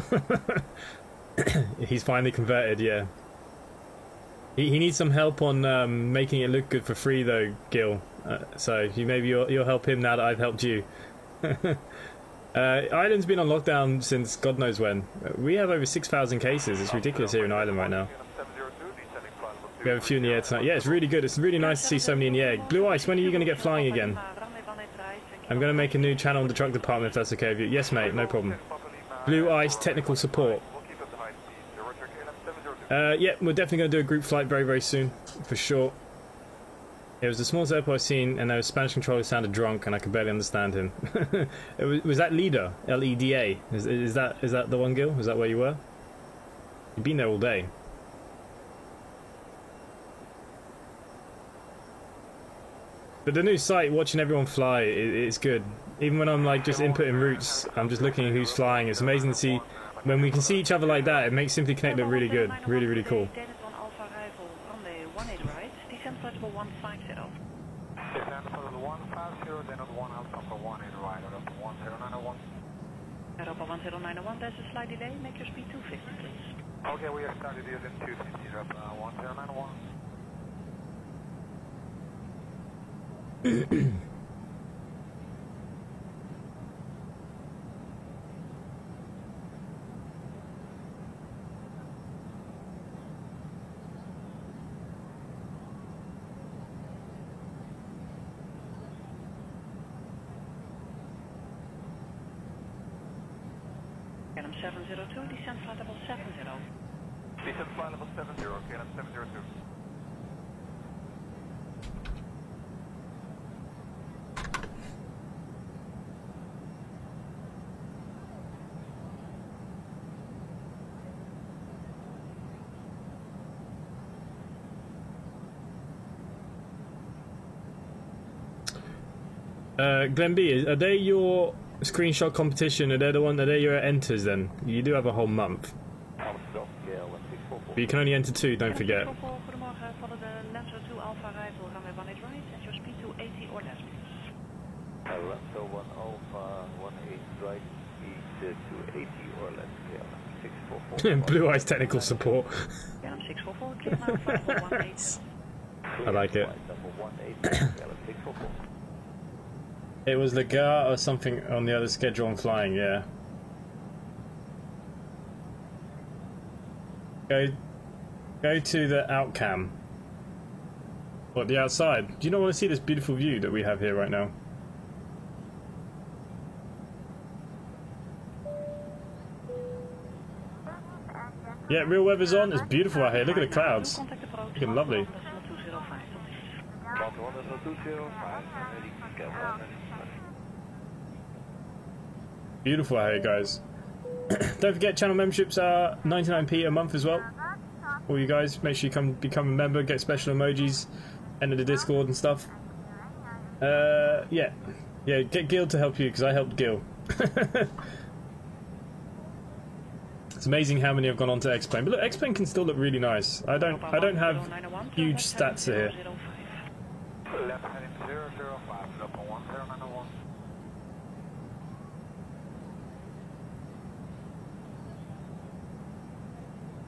He's finally converted, yeah. He needs some help on making it look good for free though, Gil. So maybe you'll help him now that I've helped you. Ireland's been on lockdown since God knows when. We have over 6,000 cases. It's ridiculous here in Ireland right now. We have a few in the air tonight. Yeah, it's really good. It's really nice to see so many in the air. Blue Ice, when are you going to get flying again? I'm going to make a new channel in the truck department if that's okay with you. Yes, mate, no problem. Blue Ice Technical Support. Yeah, we're definitely going to do a group flight very, very soon, for sure. It was the smallest airport I've seen, and the Spanish controller sounded drunk, and I could barely understand him. Was that Leda? L-E-D-A? Is that the one, Gil? Is that where you were? You've been there all day. But the new site, watching everyone fly, it's good. Even when I'm like just inputting routes, I'm just looking at who's flying. It's amazing to see when we can see each other like that. It makes Simply Connect look really good, really cool. Europa 1091, there's a slight delay. Make your speed 250, please. Okay, we have started using 250, Europa 1091. KLM 702, descent flight level 70. Descent flight level 70, KLM 702. Glenn B, are they your screenshot competition? Are they your enters then? You do have a whole month. But you can only enter 2, don't forget. Goedemorgen, follow the Lancer 2 Alpha arrival, runway 18 right, and your speed to 80 or less, please. Lancer 1 Alpha 18 right, speed to 80 or less, KLM 644. Blue Eyes technical support. KLM 644, clear now, flight level 18. I like it. It was Lagar or something on the other schedule I'm flying, yeah. Go to the outcam. What, the outside? Do you not want to see this beautiful view that we have here right now? Yeah, real weather's on. It's beautiful out here. Look at the clouds. Looking lovely. Beautiful out here, guys. Don't forget, channel memberships are 99p a month as well. All you guys, make sure you become a member, get special emojis, enter the Discord and stuff. Yeah, get Gil to help you because I helped Gil. It's amazing how many have gone on to X-Plane, but look, X-Plane can still look really nice. I don't have huge stats here.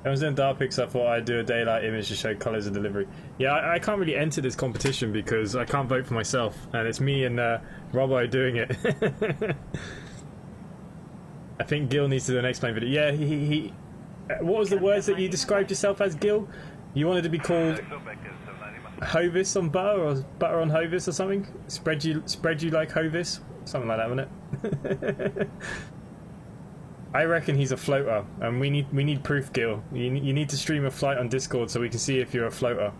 I was in Darpix, I thought I'd do a daylight image to show colours of delivery. Yeah, I can't really enter this competition because I can't vote for myself, and it's me and Robbo doing it. I think Gil needs to do an X-Plane video. Yeah, he what was the words that you described yourself as, Gil? You wanted to be called Hovis on butter, or butter on Hovis or something? Spread you like Hovis? Something like that, wasn't it? I reckon he's a floater, and we need proof, Gil. You need to stream a flight on Discord so we can see if you're a floater.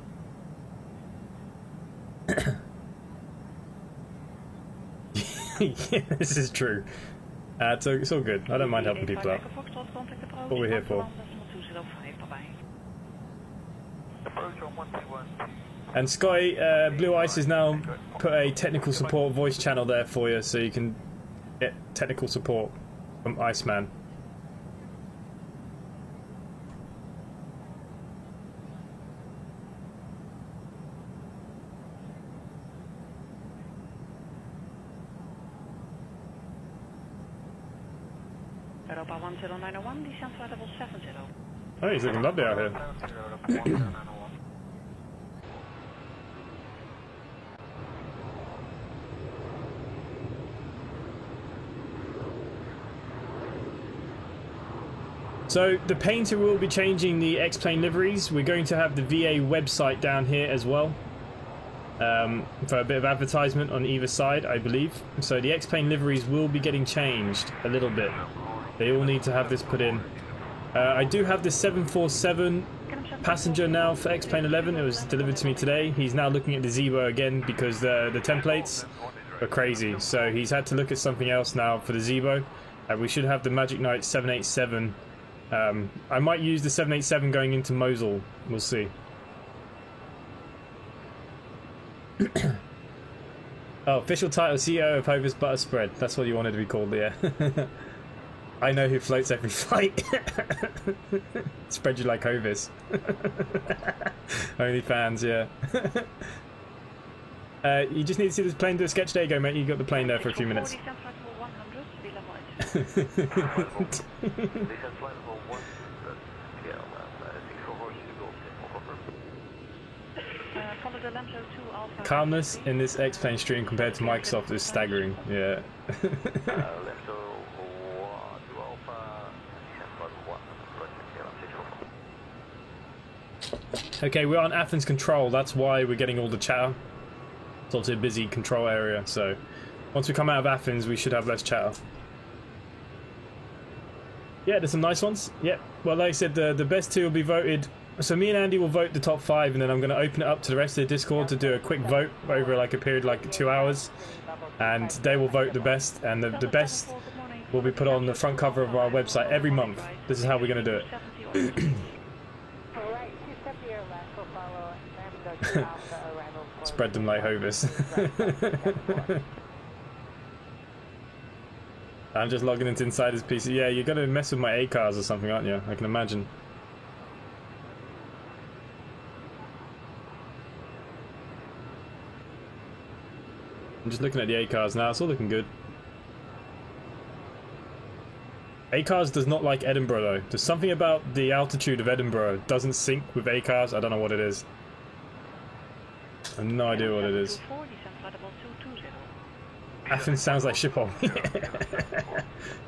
Yeah, this is true. It's all good. I don't mind helping people out. What we're here for. And Sky, Blue Ice has now put a technical support voice channel there for you, so you can get technical support from Iceman. Europa 1091, descent flight level 70. Oh, he's looking lovely out here. So the painter will be changing the X-Plane liveries. We're going to have the VA website down here as well, for a bit of advertisement on either side, I believe. So the X-Plane liveries will be getting changed a little bit. They all need to have this put in. I do have the 747 passenger now for X-Plane 11. It was delivered to me today. He's now looking at the Zebo again because the templates are crazy. So he's had to look at something else now for the Zebo. We should have the Magic Knight 787. I might use the 787 going into Mosul. We'll see. Oh, official title, CEO of Hovis Butter Spread. That's what you wanted to be called, yeah. I know who floats every flight. Spread you like Hovis. Only fans, yeah. You just need to see this plane do a sketch. There you go, mate. You got the plane there for a few minutes. Calmness in this X-Plane stream compared to Microsoft is staggering. Yeah. Okay, we're on Athens control. That's why we're getting all the chatter. It's also a busy control area, so once we come out of Athens, we should have less chatter. Yeah, there's some nice ones. Yep. Well, like I said, the best two will be voted. So me and Andy will vote the top 5, and then I'm going to open it up to the rest of the Discord to do a quick vote over like a period like 2 hours, and they will vote the best, and the best will be put on the front cover of our website every month. This is how we're going to do it. Spread them like Hovis. I'm just logging into Insider's PC. Yeah, you're going to mess with my ACARs or something, aren't you? I can imagine. I'm just looking at the ACARs now. It's all looking good. ACARS does not like Edinburgh though. There's something about the altitude of Edinburgh. It doesn't sync with ACARS. I don't know what it is. I have no idea what it is. Athens sounds like Schiphol.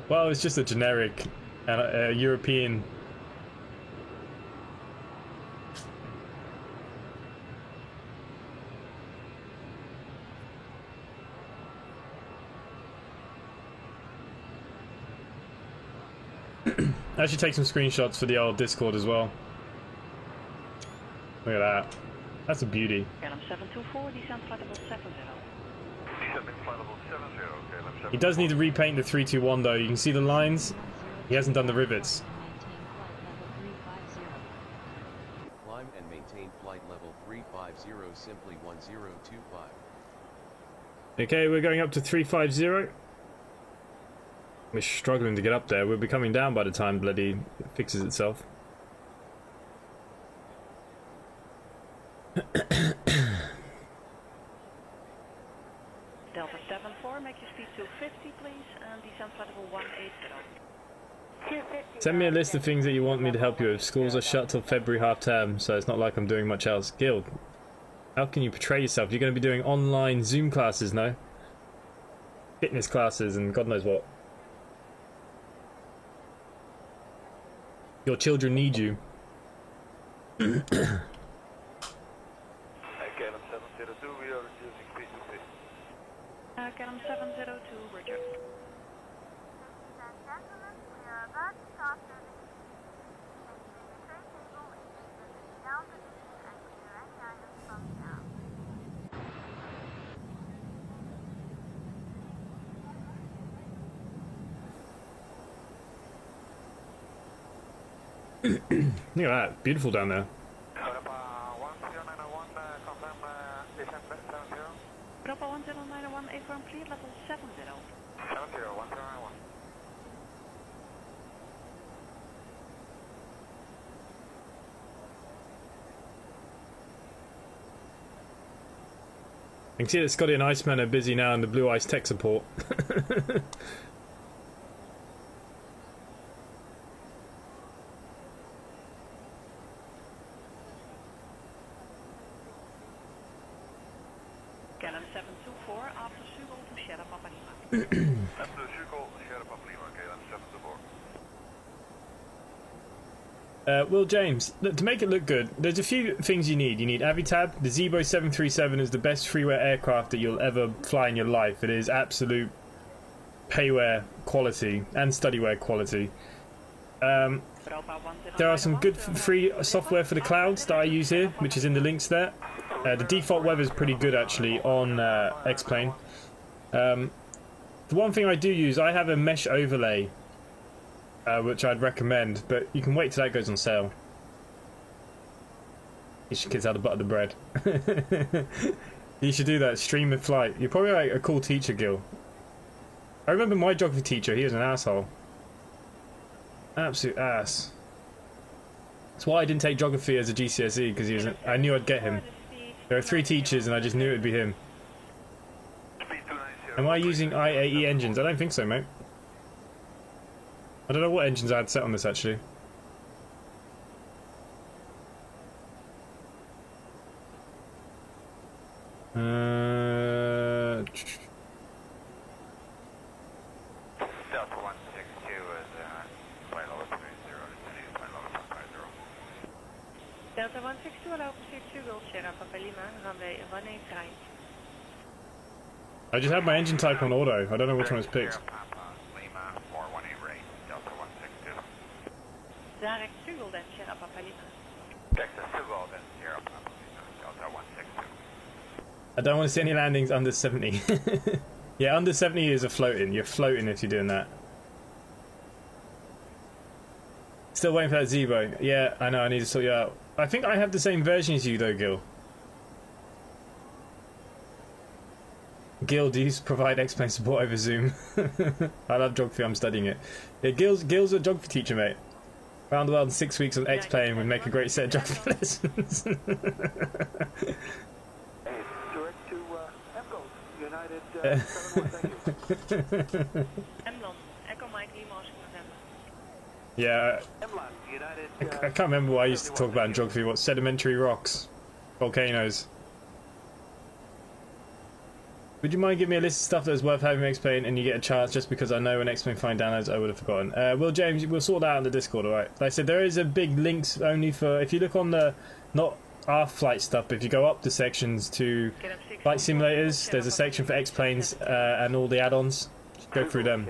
Well, it's just a generic European. I should take some screenshots for the old Discord as well. Look at that. That's a beauty. He does need to repaint the 321 though. You can see the lines. He hasn't done the rivets. Climb and maintain flight level 350, simply 1025. Okay, we're going up to 350. We're struggling to get up there. We'll be coming down by the time bloody fixes itself. Delta 74, make your speed to 50 please, and descend flight level 180. Send me a list of things that you want me to help you with. Schools are shut till February half term, so it's not like I'm doing much else. Guild, how can you portray yourself? You're going to be doing online Zoom classes, no? Fitness classes and God knows what. Your children need you. KLM 702, we are reducing speed to 50. KLM 702, Roger. Look at that, beautiful down there. Europa 1091, affirm clear, level 70. 1091. You can see that Scotty and Iceman are busy now in the Blue Ice tech support. KLM 724, after Sugo to Sierra Papa Lima. After Sugo, Sierra Papa Lima, KLM 724. Will James, look, to make it look good, there's a few things you need. You need Avitab. The Zebo 737 is the best freeware aircraft that you'll ever fly in your life. It is absolute payware quality and studywear quality. There are some good free software for the clouds that I use here, which is in the links there. The default weather is pretty good actually on X-Plane. The one thing I do use, I have a mesh overlay, which I'd recommend, but you can wait till that goes on sale. Teach your kids how to butter the bread. You should do that. Stream a flight. You're probably like a cool teacher, Gil. I remember my geography teacher. He was an asshole. Absolute ass. That's why I didn't take geography as a GCSE, because he was. I knew I'd get him. There are 3 teachers, and I just knew it'd be him. Am I using IAE engines? I don't think so, mate. I don't know what engines I had set on this actually. Delta 162 is flight level 30, descending flight level 550. Delta 162, allow pursuit 2 Golf Sierra Papa Lima, runway 18 right. I just had my engine type on auto. I don't know which one was picked. Lima 418 right, Delta 162. Direct 2 Golf Sierra Papa Lima. Texas 2 Golf Sierra Papa Lima, Delta 162. I don't want to see any landings under 70. Yeah, under 70 is a floating. You're floating if you're doing that. Still waiting for that Zebo. Yeah, I know, I need to sort you out. I think I have the same version as you though, Gil. Gil, do you provide X-Plane support over Zoom? I love geography, I'm studying it. Yeah, Gil's a geography teacher, mate. Round the world in 6 weeks on X-Plane would make a great set of geography lessons. Yeah, I can't remember what I used to talk about in geography. What? Sedimentary rocks, volcanoes. Would you mind giving me a list of stuff that's worth having X-Plane and you get a chance, just because I know when X-Plane find downloads I would have forgotten. Well, James, we'll sort that out in the Discord, alright? Like I said, there is a big links only for, if you look on the, not our flight stuff, but if you go up the sections to flight simulators, there's a section for X-Planes and all the add-ons. Go through them.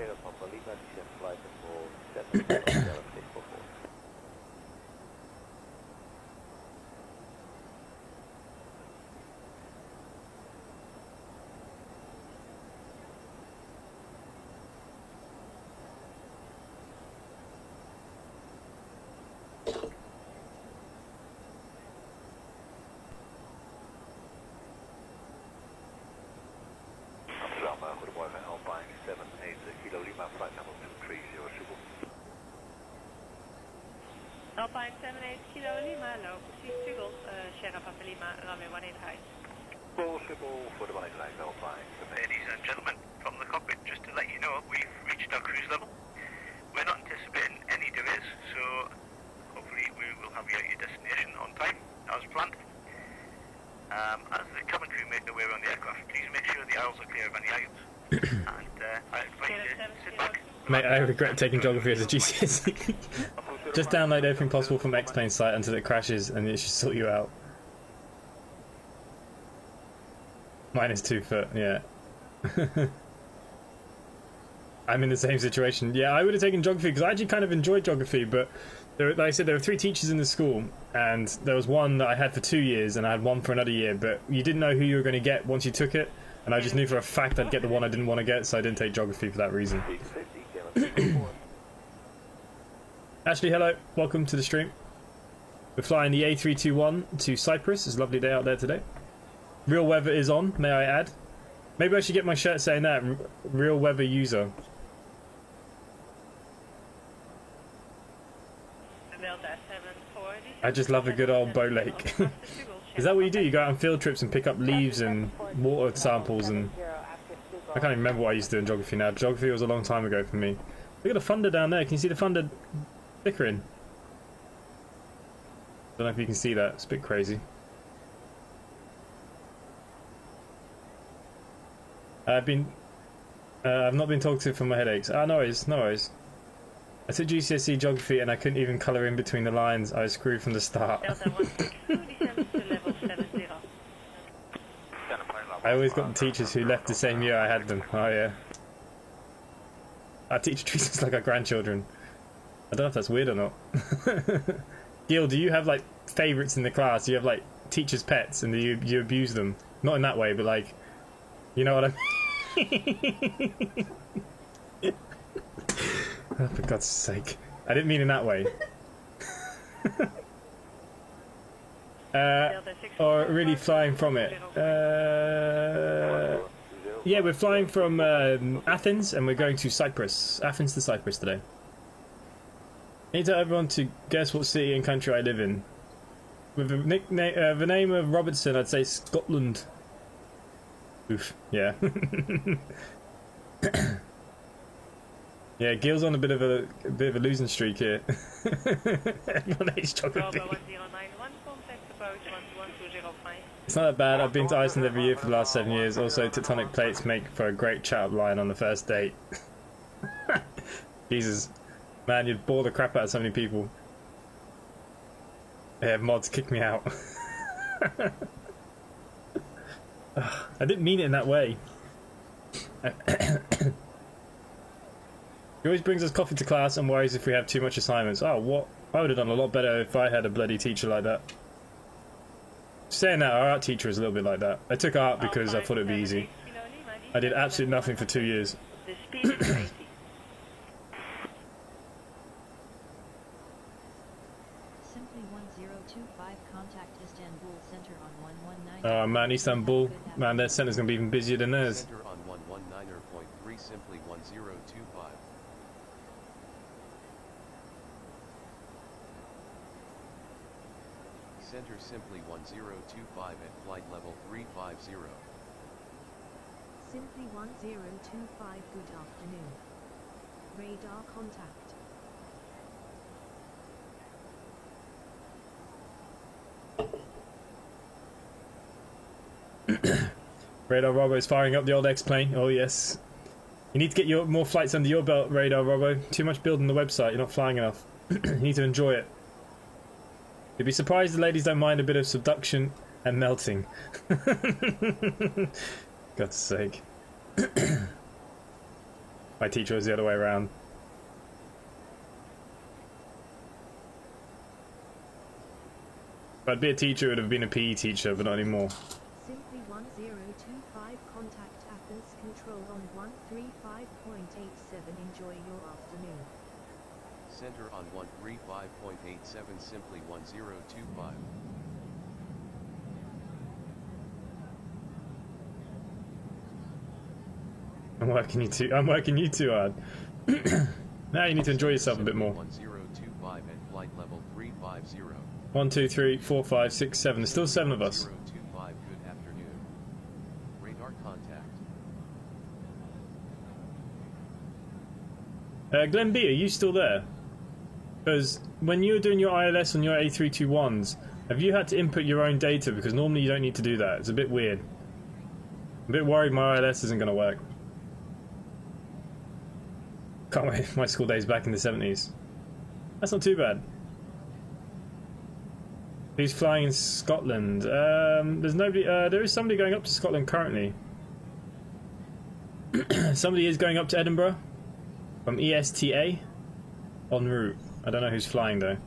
Goedemorgen, Alpine 78 Kilo Lima, flight number 230, Schiphol. Alpine 78 Kilo Lima, low, proceed to Golf, Sierra Papa Lima, runway 18 right. Full Schiphol for the 18 right, Alpine. Ladies and gentlemen, from the cockpit, just to let you know, we've reached our cruise level. We're not anticipating any delays, so hopefully we will have you at your destination on time, as planned. As the cabin crew make their way around the aircraft, please make sure the aisles are clear of any items. And I invite you to sit back. Mate, I regret taking geography as a GCSE. Just download everything possible from X-Plane site until it crashes and it should sort you out. -2 foot, yeah. I'm in the same situation. Yeah, I would have taken geography because I actually kind of enjoyed geography, but there, like I said, there were 3 teachers in the school, and there was one that I had for 2 years, and I had one for another year, but you didn't know who you were going to get once you took it, and I just knew for a fact I'd get the one I didn't want to get, so I didn't take geography for that reason. Ashley, hello. Welcome to the stream. We're flying the A321 to Cyprus. It's a lovely day out there today. Real weather is on, may I add. Maybe I should get my shirt saying that. Real weather user. I just love a good old boat lake. Is that what you do? You go out on field trips and pick up leaves and water samples and... I can't even remember what I used to do in geography now. Geography was a long time ago for me. Look at the Thunder down there. Can you see the Thunder flickering? Don't know if you can see that. It's a bit crazy. I've not been talked to for my headaches. Ah, no worries, no worries. I took GCSE geography and I couldn't even colour in between the lines. I was screwed from the start. I always got the teachers who left the same year I had them. Oh yeah. Our teacher treats us like our grandchildren. I don't know if that's weird or not. Gil, do you have like favourites in the class? Do you have like teachers' pets and do you abuse them? Not in that way, but like, you know what I mean? Oh, for God's sake. I didn't mean in that way. or really flying from it? Yeah, we're flying from Athens, and we're going to Cyprus. Athens to Cyprus today. I need everyone to guess what city and country I live in. With the nickname, the name of Robertson, I'd say Scotland. Oof. Yeah. Yeah, Gil's on a bit of a losing streak here. Everyone hates geography. It's not that bad. I've been to Iceland every year for the last 7 years. Also, tectonic plates make for a great chat-up line on the first date. Jesus. Man, you'd bore the crap out of so many people. Yeah, mods kick me out. I didn't mean it in that way. He always brings us coffee to class and worries if we have too much assignments. Oh, what? I would have done a lot better if I had a bloody teacher like that. Saying that, our art teacher is a little bit like that. I took art because I thought it would be easy. I did absolutely nothing for 2 years. Oh man, Istanbul. Man, their center's gonna be even busier than theirs. Center on 119.3, simply 1025. Center simply 1025 at flight level 350. Simply 1025, good afternoon. Radar contact. Radar Robo is firing up the old X-Plane. Oh yes. You need to get your more flights under your belt, Radar Robo. Too much building the website, you're not flying enough. You need to enjoy it. You'd be surprised the ladies don't mind a bit of subduction and melting. God's sake. My teacher was the other way around. If I'd be a teacher, it would have been a PE teacher, but not anymore. Simply 1025, contact Athens Control on 135.87. Enjoy your afternoon. Center on 135.87, simply 1025. I'm working you too hard. Now you need to enjoy yourself a bit more. 1025 at flight level 350. 1, 2, 3, 4, 5, 6, 7. There's still 7 of us. 1025, good afternoon. Radar contact. Glenn B, are you still there? Because when you were doing your ILS on your A321s, have you had to input your own data? Because normally you don't need to do that. It's a bit weird. I'm a bit worried my ILS isn't going to work. Can't wait. My school days back in the 70s. That's not too bad. Who's flying in Scotland? There's nobody. There is somebody going up to Scotland currently. Somebody is going up to Edinburgh from ESTA en route. I don't know who's flying though.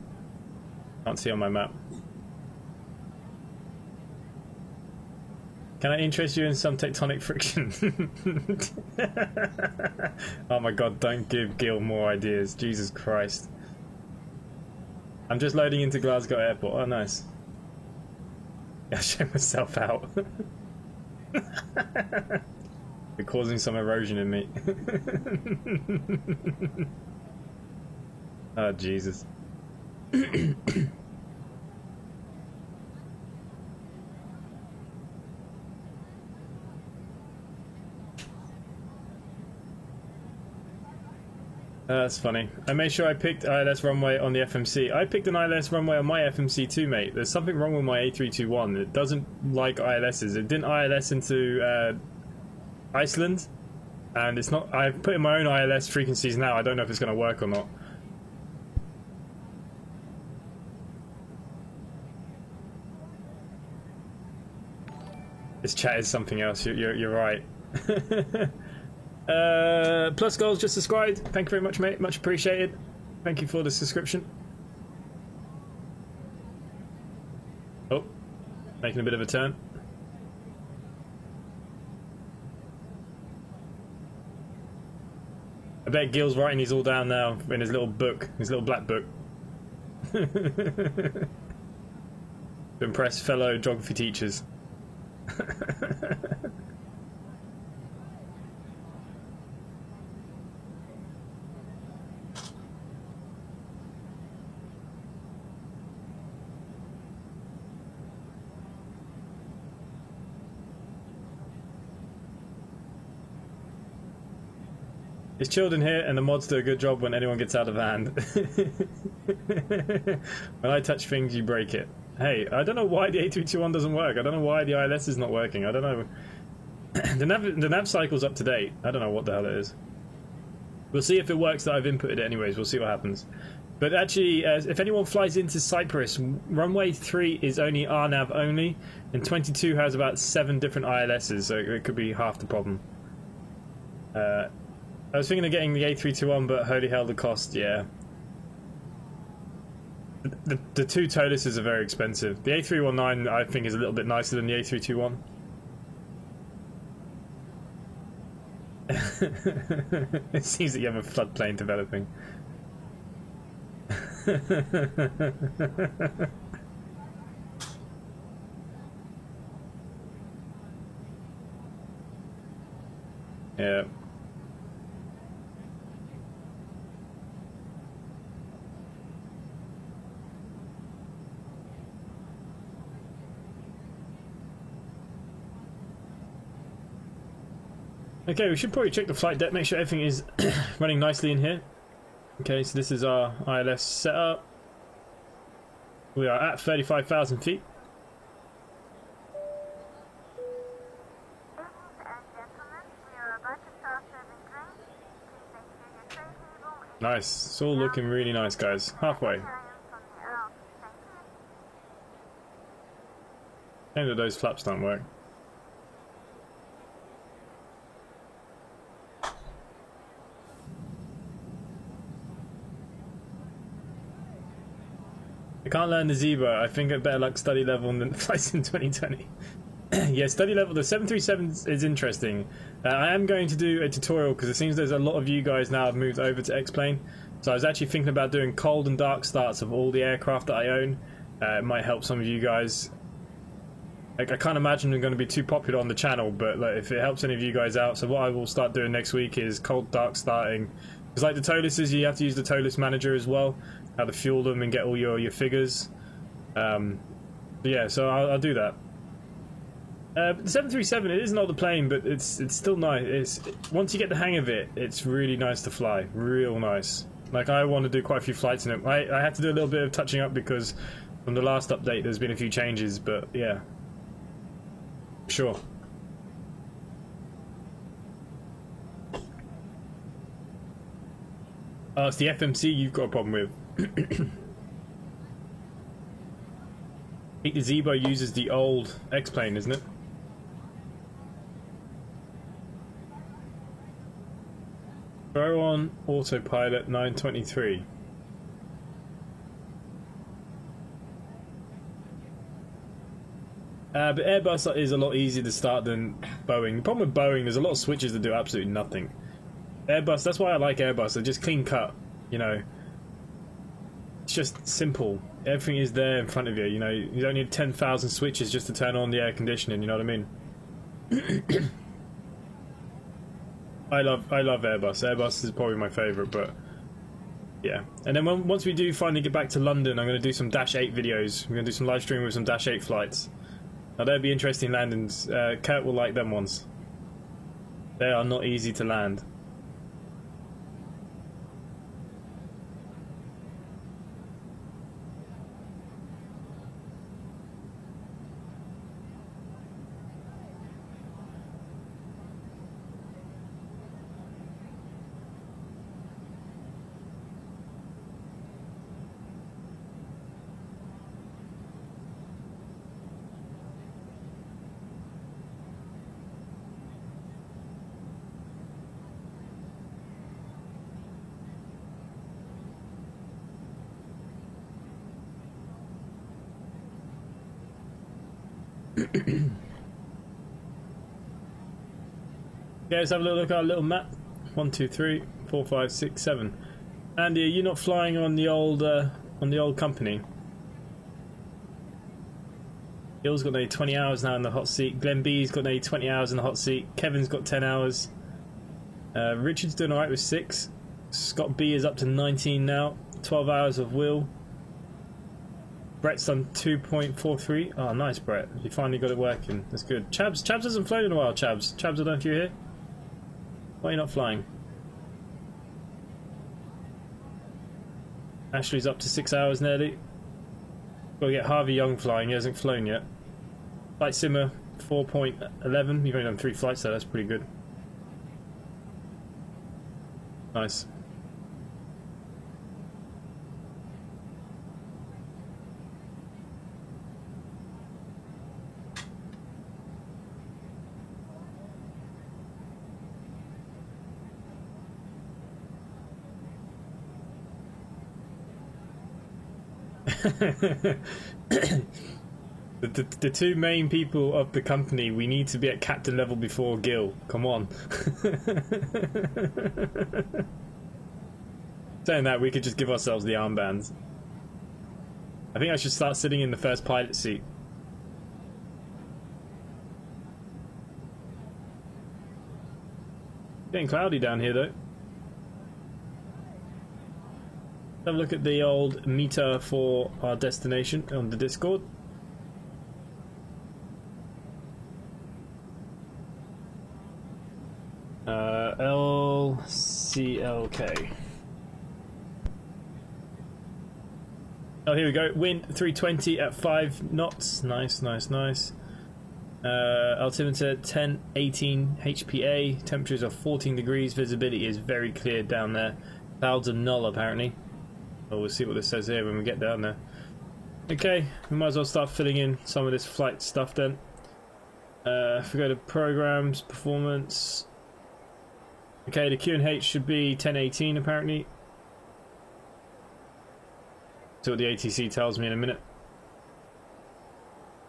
Can't see on my map. Can I interest you in some tectonic friction? Oh my god, don't give Gil more ideas. Jesus Christ. I'm just loading into Glasgow Airport. Oh, nice. Yeah, I checked myself out. You're causing some erosion in me. Oh, Jesus. That's funny. I made sure I picked ILS runway on the FMC. I picked an ILS runway on my FMC too, mate. There's something wrong with my A321. It doesn't like ILSs. It didn't ILS into Iceland, and it's not. I've put in my own ILS frequencies now. I don't know if it's going to work or not. This chat is something else. You're right. Plus Goals just subscribed. Thank you very much, mate. Much appreciated. Thank you for the subscription. Oh, making a bit of a turn. I bet Gil's writing these all down now in his little book, his little black book. to impress fellow geography teachers. It's chilled in here, and the mods do a good job when anyone gets out of hand. When I touch things, you break it. Hey, I don't know why the A321 doesn't work. I don't know why the ILS is not working. I don't know. The nav cycle's up to date. I don't know what the hell it is. We'll see if it works that I've inputted it anyways. We'll see what happens. But actually, if anyone flies into Cyprus, runway 3 is only RNAV only, and 22 has about 7 different ILSs, so it could be half the problem. I was thinking of getting the A321, but holy hell, the cost, yeah. The two Toluses are very expensive. The A319, I think, is a little bit nicer than the A321. It seems that you have a floodplain developing. Yeah. Okay, we should probably check the flight deck, make sure everything is running nicely in here. Okay, so this is our ILS setup. We are at 35,000 feet. Nice, it's all looking really nice, guys. Halfway. Shame that those flaps don't work. I can't learn the Zebra. I think I'd better luck study level than flights in 2020. Yeah, study level. The 737 is interesting. I am going to do a tutorial because it seems there's a lot of you guys now have moved over to X-Plane. So I was actually thinking about doing cold and dark starts of all the aircraft that I own. It might help some of you guys. Like, I can't imagine they're going to be too popular on the channel, but like, if it helps any of you guys out, so what I will start doing next week is cold dark starting. Because like the Toluses, you have to use the Tolus manager as well, how to fuel them and get all your figures. Yeah, so I'll do that. The 737, it is an older plane, but it's still nice. Once you get the hang of it, it's really nice to fly. Real nice. Like, I want to do quite a few flights in it. I had to do a little bit of touching up because from the last update there's been a few changes, but yeah. Sure. Oh, it's the FMC you've got a problem with. I think the Zebra uses the old X-Plane, isn't it? Throw on autopilot 923. But Airbus is a lot easier to start than Boeing. The problem with Boeing, there's a lot of switches that do absolutely nothing. Airbus, that's why I like Airbus. They're just clean cut, you know. It's just simple. Everything is there in front of you, you know. You don't need 10,000 switches just to turn on the air conditioning, you know what I mean? I love Airbus. Airbus is probably my favourite, but yeah. And then once we do finally get back to London, I'm going to do some Dash 8 videos. We're going to do some live streaming with some Dash 8 flights. Now they'll be interesting landings. Kurt will like them ones. They are not easy to land. Okay, let's have a little look at our little map. 1, 2, 3, 4, 5, 6, 7. Andy, you're not flying on the old company. Gil's got nearly 20 hours now in the hot seat. Glenn B's got nearly 20 hours in the hot seat. Kevin's got 10 hours. Richard's doing alright with 6. Scott B is up to 19 now. 12 hours of Will. Brett's done 2.43. Oh, nice, Brett. You finally got it working. That's good. Chabs hasn't flown in a while, Chabs. Chabs, I don't know if you're here. Why are you not flying? Ashley's up to 6 hours nearly. Gotta get Harvey Young flying. He hasn't flown yet. Flight Simmer 4.11. You've only done 3 flights there. That's pretty good. Nice. The two main people of the company, we need to be at captain level before Gil. Come on. Saying that, we could just give ourselves the armbands. I think I should start sitting in the first pilot seat. Getting cloudy down here though. Have a look at the old meter for our destination on the Discord. LCLK. Oh, here we go. Wind 320 at 5 knots. Nice, nice, nice. Altimeter 1018 HPA. Temperatures are 14 degrees. Visibility is very clear down there. Clouds are null apparently. Oh, we'll see what this says here when we get down there. Okay, we might as well start filling in some of this flight stuff then. If we go to programs, performance. Okay, the Q&H should be 1018 apparently. See what the ATC tells me in a minute.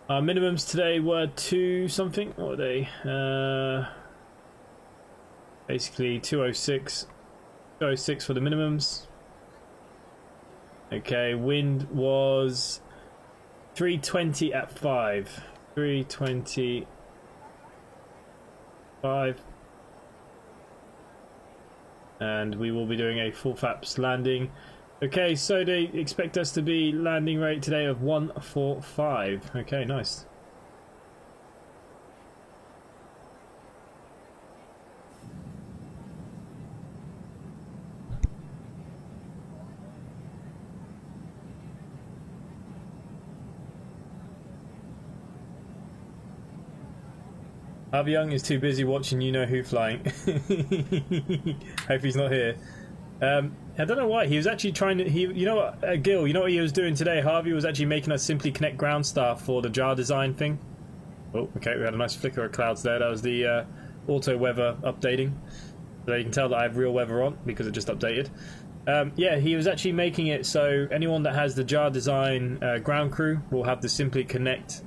Our minimums today were 2 something. What were they? Basically 206. 206 for the minimums. Okay, wind was 320 at 5. 325. And we will be doing a full flaps landing. Okay, so they expect us to be landing rate today of 145. Okay, nice. Harvey Young is too busy watching You Know Who flying. Hope he's not here. I don't know why. He was actually trying to... you know what, Gil, you know what he was doing today? Harvey was actually making us simply connect ground staff for the jar design thing. Oh, okay, we had a nice flicker of clouds there. That was the auto weather updating. So you can tell that I have real weather on because it just updated. Yeah, he was actually making it so anyone that has the jar design ground crew will have the simply connect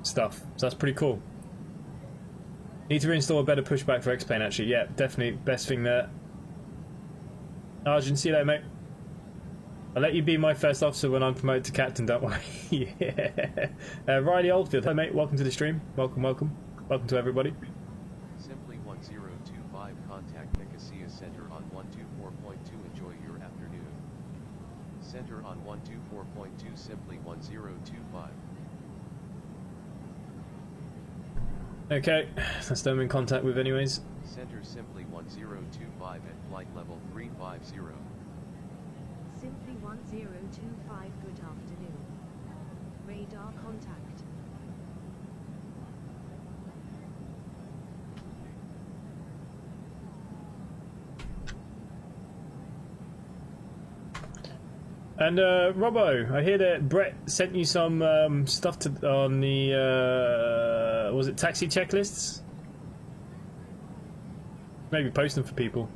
stuff. So that's pretty cool. Need to reinstall a better pushback for X-Plane actually. Yeah, definitely best thing there. Arjun, see you later, mate. I'll let you be my first officer when I'm promoted to captain, don't worry. Yeah. Riley Oldfield, hello mate, welcome to the stream. Welcome, welcome. Welcome to everybody. Simply 1025, contact Nicosia Center on 124.2. Enjoy your afternoon. Center on 124.2, simply 1025. Okay, that's them in contact with anyways. Center simply 1025 at flight level 350. Simply 1025, good afternoon. Radar contact. And Robbo, I hear that Brett sent you some stuff on the was it taxi checklists? Maybe post them for people.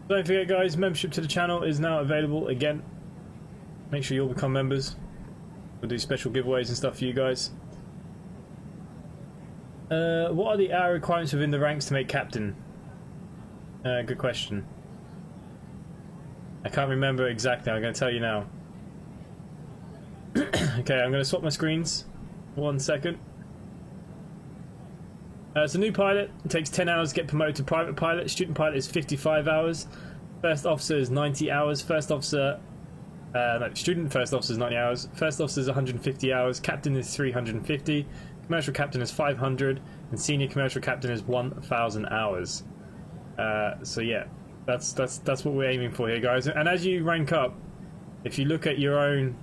Don't forget guys, membership to the channel is now available again. Make sure you all become members. We'll do special giveaways and stuff for you guys. What are the hour requirements within the ranks to make captain? Good question. I can't remember exactly. I'm going to tell you now. Okay, I'm going to swap my screens. 1 second. It's a new pilot. It takes 10 hours to get promoted to private pilot. Student pilot is 55 hours. First officer is 90 hours. First officer... no, student first officer is 90 hours. First officer is 150 hours. Captain is 350. Commercial captain is 500. And senior commercial captain is 1,000 hours. So yeah, that's what we're aiming for here, guys. And as you rank up, if you look at your own...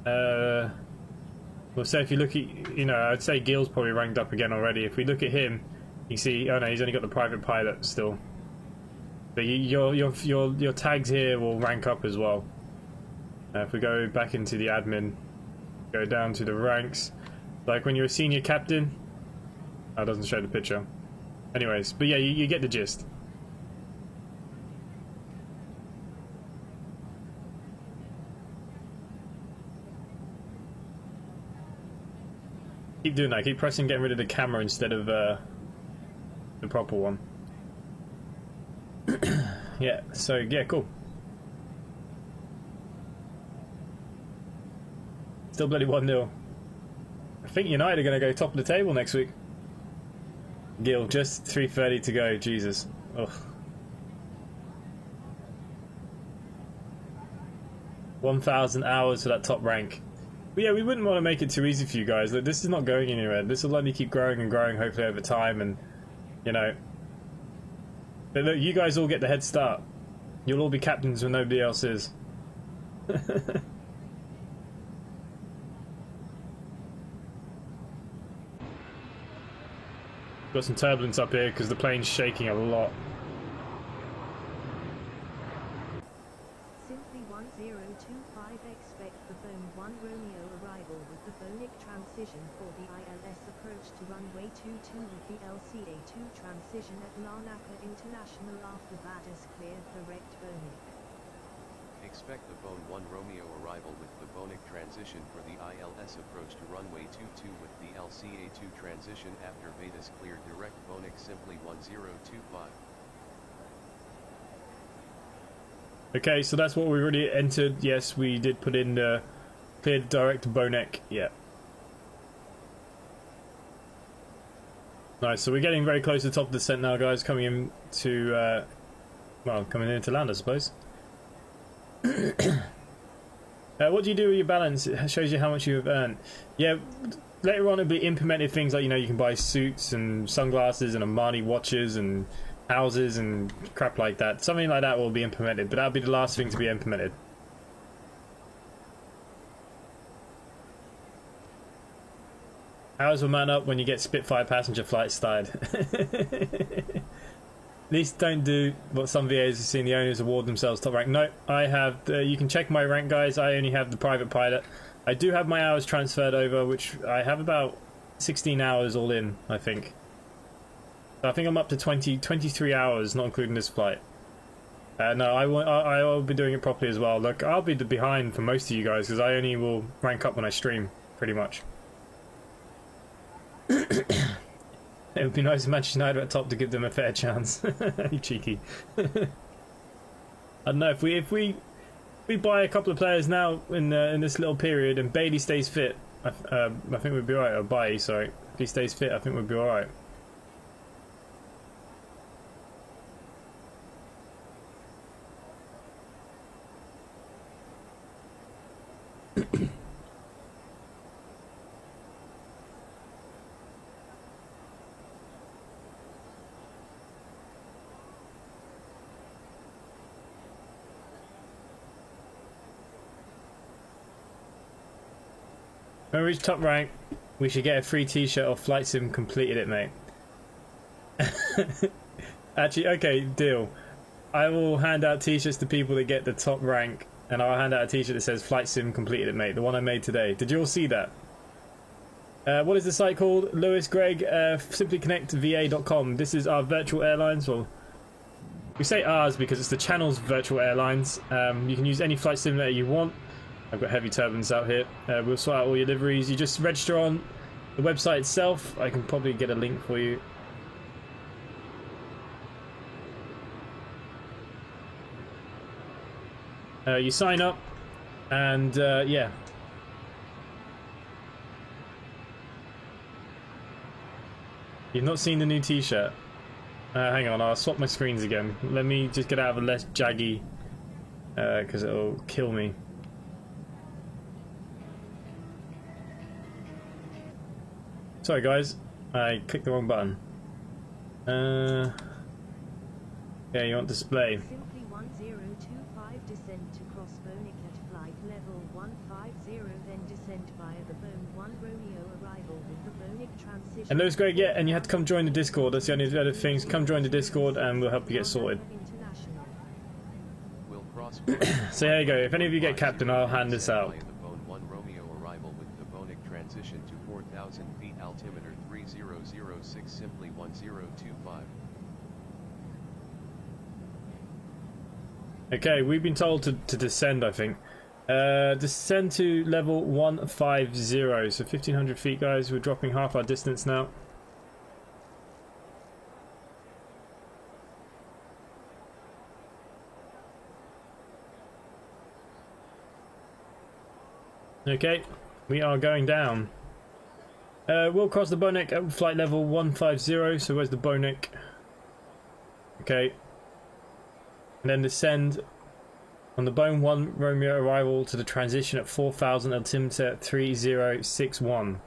well, say if you look at, you know, I'd say Gil's probably ranked up again already. If we look at him, you see, oh no, he's only got the private pilot still. But your tags here will rank up as well. If we go back into the admin, go down to the ranks, like when you're a senior captain, oh, it doesn't show the picture. Anyways, but yeah, you get the gist. Keep doing that, keep pressing getting rid of the camera instead of the proper one. Yeah, so yeah, cool. Still bloody 1-0. I think United are going to go top of the table next week. Gil, just 3:30 to go, Jesus. Ugh. 1,000 hours for that top rank. But yeah, we wouldn't want to make it too easy for you guys. Like, this is not going anywhere. This will only keep growing and growing, hopefully over time, and you know. But look, you guys all get the head start. You'll all be captains when nobody else is. Got some turbulence up here because the plane's shaking a lot. Simply 1025, expect the Bone 1 Romeo arrival with the Bonic transition for the ILS approach to runway 22 with the LCA2 transition at Larnaca International. After that is cleared, correct Bonic. Expect the Bone 1 Romeo arrival with the Bonic transition for the ILS approach to runway 22 with the LCA2 transition after Vedas cleared. Direct Bonic simply 1025. Okay, so that's what we already entered. Yes, we did put in the cleared direct Bonic. Yeah. Nice, so we're getting very close to the top of the descent now, guys. Coming in to, well, coming in to land, I suppose. What do you do with your balance? It shows you how much you have earned. Yeah, later on it'll be implemented things like, you know, you can buy suits and sunglasses and Armani watches and houses and crap like that. Something like that will be implemented, but that'll be the last thing to be implemented. Hours will man up when you get Spitfire passenger flights started. At least don't do what some VAs have seen the owners award themselves top rank. No, I have, you can check my rank, guys. I only have the private pilot. I do have my hours transferred over, which I have about 16 hours all in, I think. So I think I'm up to 23 hours, not including this flight. No, I will be doing it properly as well. Look, I'll be behind for most of you guys, because I only will rank up when I stream, pretty much. It would be nice if Manchester United at top to give them a fair chance. You cheeky. I don't know, if we buy a couple of players now in this little period and Bailey stays fit, I think we'd be alright. Or Bailey, sorry. If he stays fit, I think we'd be alright. When we reach top rank, we should get a free t-shirt or Flight Sim completed it, mate. Actually, okay, deal. I will hand out t-shirts to people that get the top rank, and I'll hand out a t-shirt that says Flight Sim completed it, mate. The one I made today. Did you all see that? What is the site called? Lewis, Greg, simplyconnectva.com. This is our virtual airlines. Well, We say ours because it's the channel's Virtual Airlines. You can use any flight simulator you want. I've got heavy turbulence out here. We'll sort out all your liveries. You just register on the website itself. I can probably get a link for you. You sign up, and yeah. You've not seen the new t-shirt. Hang on, I'll swap my screens again. Let me just get out of a less jaggy, because it'll kill me. Sorry guys, I clicked the wrong button. Yeah, you want display. Simply 1025 descend to cross Bonik at flight level 150, then descend via the Bone 1 Romeo arrival with the Bonik transition. And Lewis Greg, yeah, and you had to come join the Discord. That's the only other things. Come join the Discord and we'll help you get sorted. We'll cross So here you go. If any of you get captain, I'll hand this out. the Bone 1 Romeo arrival with the Bonik transition to 4,000 feet altimeter 3006 simply 1025. Okay, we've been told to descend, I think. Descend to level 150, so 1,500 feet, guys. We're dropping half our distance now. Okay, we are going down. We'll cross the Bonik at flight level 150, so where's the Bonik? Okay. And then descend on the Bone 1 Romeo arrival to the transition at 4,000 altimeter 3061.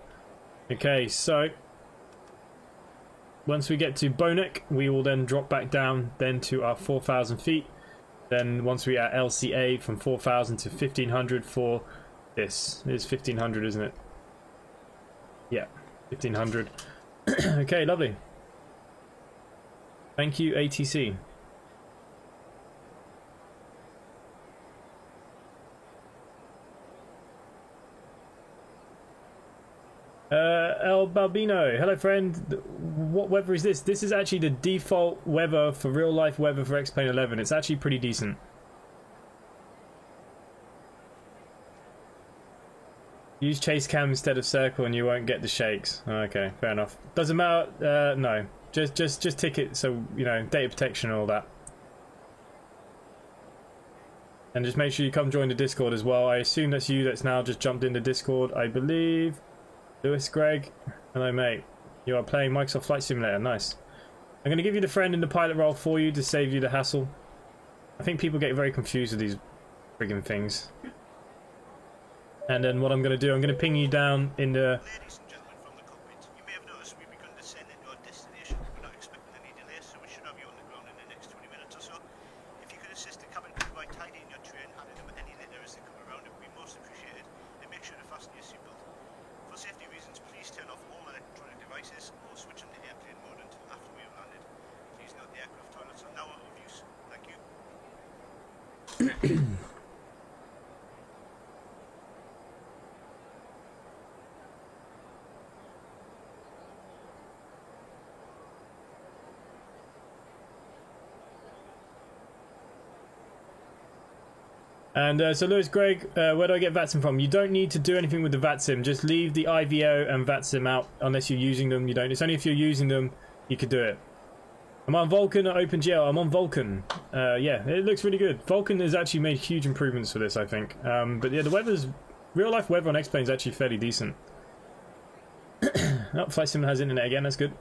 Okay, so once we get to Bonik, we will then drop back down then to our 4,000 feet. Then once we are at LCA from 4,000 to 1,500 for this. It is 1,500, isn't it? Yeah, 1,500. Okay, lovely. Thank you, ATC. El Balbino, hello friend. What weather is this? This is actually the default weather for real life weather for X-Plane 11. It's actually pretty decent. Use chase cam instead of circle and you won't get the shakes. Okay, fair enough. Doesn't matter. No, just tick it so you know data protection and all that. And just make sure you come join the Discord as well. I assume that's you that's now just jumped into Discord. I believe. Lewis Greg, hello mate. You are playing Microsoft Flight Simulator. Nice. I'm going to give you the friend in the pilot role for you to save you the hassle. I think people get very confused with these friggin' things. And then what I'm going to do, I'm going to ping you down in the... Ladies and gentlemen from the cockpit, you may have noticed we've begun descending to our destination. We're not expecting any delays, so we should have you on the ground in the next 20 minutes or so. If you could assist the cabin crew by tidying your tray and handing them any litter as they come around, it would be most appreciated. And make sure to fasten your seatbelt. For safety reasons, please turn off all electronic devices or switch them to airplane mode until after we have landed. Please note the aircraft toilets are now out of use. Thank you. And so Lewis Greg, where do I get VATSIM from? You don't need to do anything with the VATSIM. Just leave the IVO and VATSIM out unless you're using them. You don't. It's only if you're using them you could do it. I'm on Vulcan or OpenGL. I'm on Vulcan. Yeah, it looks really good. Vulcan has actually made huge improvements for this, I think. But yeah, the weather's real life weather on X-Plane is actually fairly decent. Oh, Flight Sim has internet again. That's good.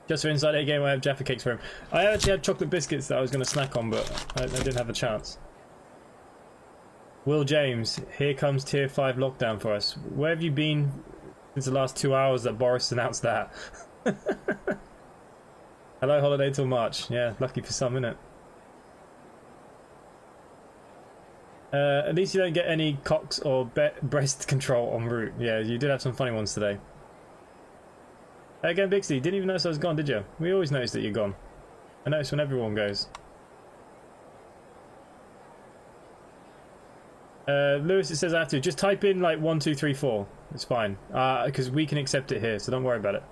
Just for inside a game, I have Jaffa cakes for him. I actually had chocolate biscuits that I was going to snack on, but I didn't have a chance. Will James, here comes Tier 5 lockdown for us. Where have you been since the last 2 hours that Boris announced that? Hello, holiday till March. Yeah, lucky for some, innit? At least you don't get any cocks or breast control en route. Yeah, you did have some funny ones today. Again, Bixie, didn't even notice I was gone, did you? We always notice that you're gone. I notice when everyone goes. Lewis, it says I have to. Just type in like 1, 2, 3, 4. It's fine. Because we can accept it here, so don't worry about it.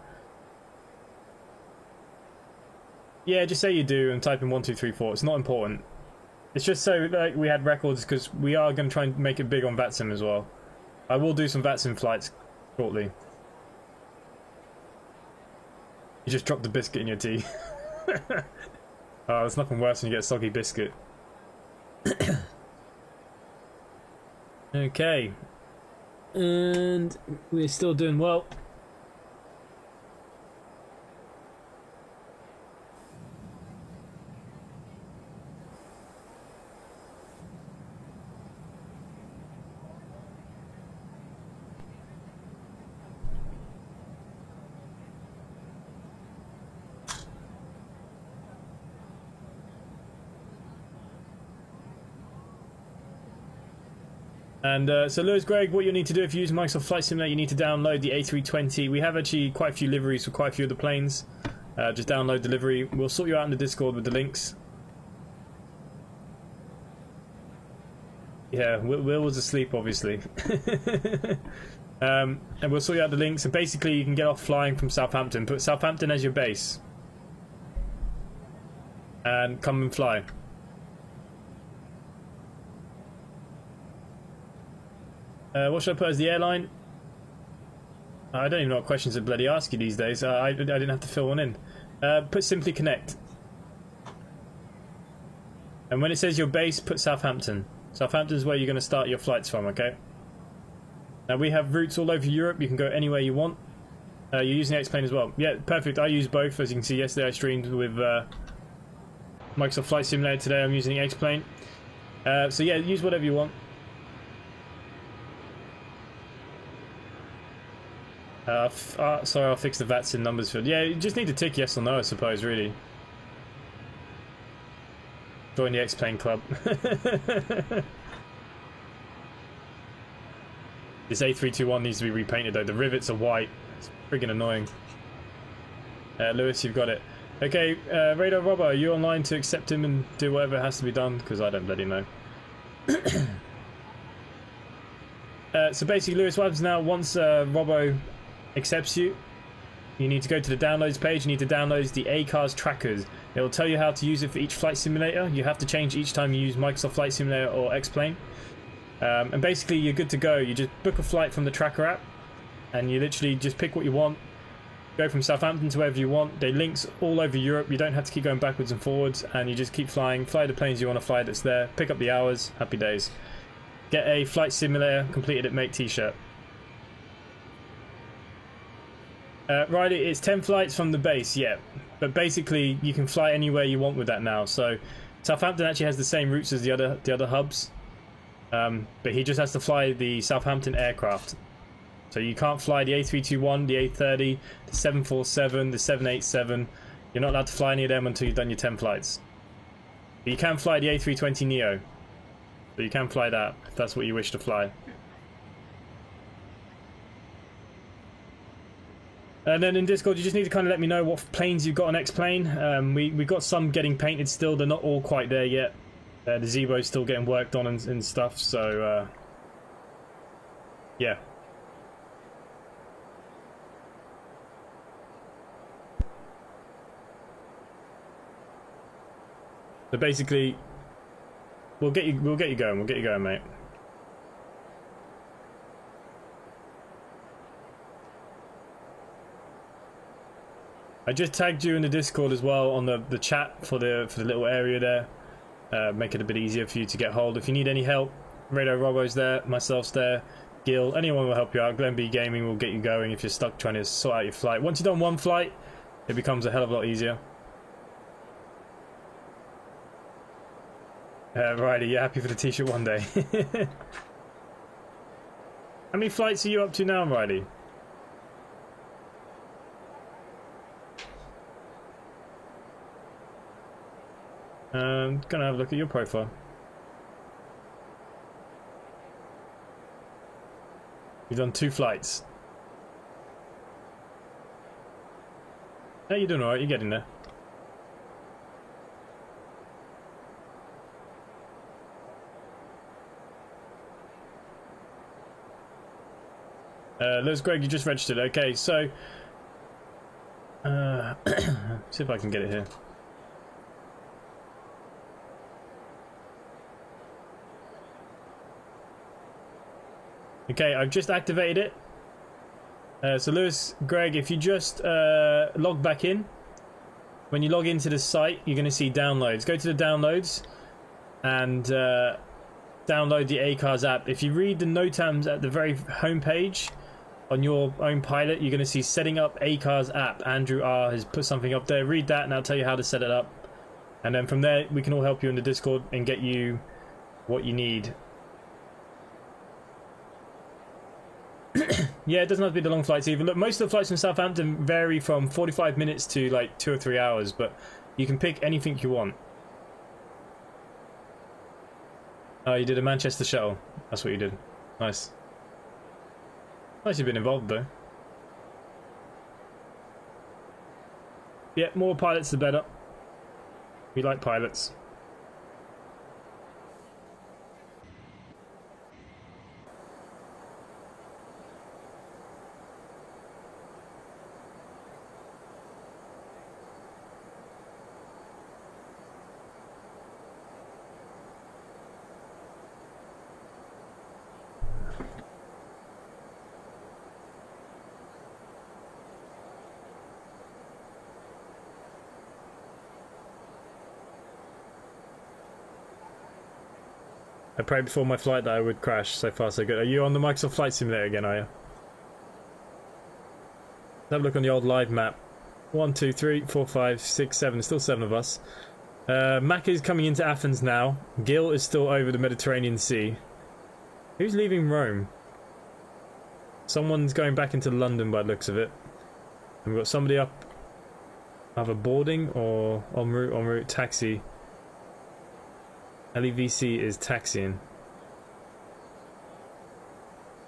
Yeah, just say you do and type in 1234. It's not important. It's just so like we had records because we are going to try and make it big on VATSIM as well. I will do some VATSIM flights shortly. You just dropped the biscuit in your tea. Oh, there's nothing worse when you get a soggy biscuit. Okay. And we're still doing well. And so Lewis Greg, what you need to do if you use Microsoft Flight Simulator, you need to download the A320. We have actually quite a few liveries for quite a few of the planes. Just download the livery. We'll sort you out in the Discord with the links. Yeah, Will was asleep, obviously. And we'll sort you out the links. And basically, you can get off flying from Southampton. Put Southampton as your base. And come and fly. What should I put as the airline? I don't even know what questions to bloody ask you these days. I didn't have to fill one in. Put Simply Connect. And when it says your base, put Southampton. Southampton's where you're going to start your flights from, okay? Now we have routes all over Europe. You can go anywhere you want. You're using X-Plane as well. Yeah, perfect. I use both. As you can see, yesterday I streamed with Microsoft Flight Simulator. Today I'm using X-Plane. So yeah, use whatever you want. Sorry, I'll fix the VATSIM numbers field. Yeah, you just need to tick yes or no, I suppose, really. Join the X-Plane Club. This A321 needs to be repainted, though. The rivets are white. It's friggin' annoying. Lewis, you've got it. Okay, Radar Robbo, are you online to accept him and do whatever has to be done? Because I don't bloody know. So basically, Lewis, what happens now, once Robbo accepts you, you need to go to the downloads page. You need to download the ACARS trackers. It will tell you how to use it for each flight simulator. You have to change each time you use Microsoft Flight Simulator or X-Plane. And basically you're good to go. You just book a flight from the tracker app and you literally just pick what you want, go from Southampton to wherever you want. They links all over Europe. You don't have to keep going backwards and forwards, and you just keep flying, fly the planes you want to fly that's there, pick up the hours, happy days. Get a Flight Simulator completed at Make t-shirt. Right, it's 10 flights from the base, yeah. But basically, you can fly anywhere you want with that now. So, Southampton actually has the same routes as the other hubs. But he just has to fly the Southampton aircraft. So you can't fly the A321, the A30, the 747, the 787. You're not allowed to fly any of them until you've done your 10 flights. But you can fly the A320neo. So you can fly that, if that's what you wish to fly. And then in Discord, you just need to kind of let me know what planes you've got on X-Plane. We've got some getting painted still. They're not all quite there yet. The Zeebo's still getting worked on and stuff, so... yeah. So basically, we'll get you going. We'll get you going, mate. I just tagged you in the Discord as well on the chat for the little area there. Make it a bit easier for you to get hold. If you need any help, Radar Robbo's there, myself's there, Gil, anyone will help you out. Glen B Gaming will get you going if you're stuck trying to sort out your flight. Once you've done one flight, it becomes a hell of a lot easier. Riley, you're happy for the t-shirt one day. How many flights are you up to now, Riley? Gonna have a look at your profile. You've done 2 flights. Hey, you're doing alright, you're getting there. Lewis Greg, you just registered. Okay, so... see if I can get it here. Okay, I've just activated it. So Lewis, Greg, if you just log back in, when you log into the site, you're going to see downloads. Go to the downloads and download the ACARS app. If you read the NOTAMs at the very home page on your own pilot, you're going to see setting up ACARS app. Andrew R has put something up there. Read that and I'll tell you how to set it up. And then from there, we can all help you in the Discord and get you what you need. Yeah, it doesn't have to be the long flights either. Look, most of the flights from Southampton vary from 45 minutes to like 2 or 3 hours, but you can pick anything you want. Oh, you did a Manchester shuttle. That's what you did. Nice. Nice you've been involved though. Yeah, more pilots the better. We like pilots. I prayed before my flight that I would crash. So far so good. Are you on the Microsoft Flight Simulator again, are you? Let's have a look on the old live map. 1, 2, 3, 4, 5, 6, 7. Still 7 of us. Mac is coming into Athens now. Gil is still over the Mediterranean Sea. Who's leaving Rome? Someone's going back into London by the looks of it. And we've got somebody up either boarding or en route taxi. LEVC is taxiing.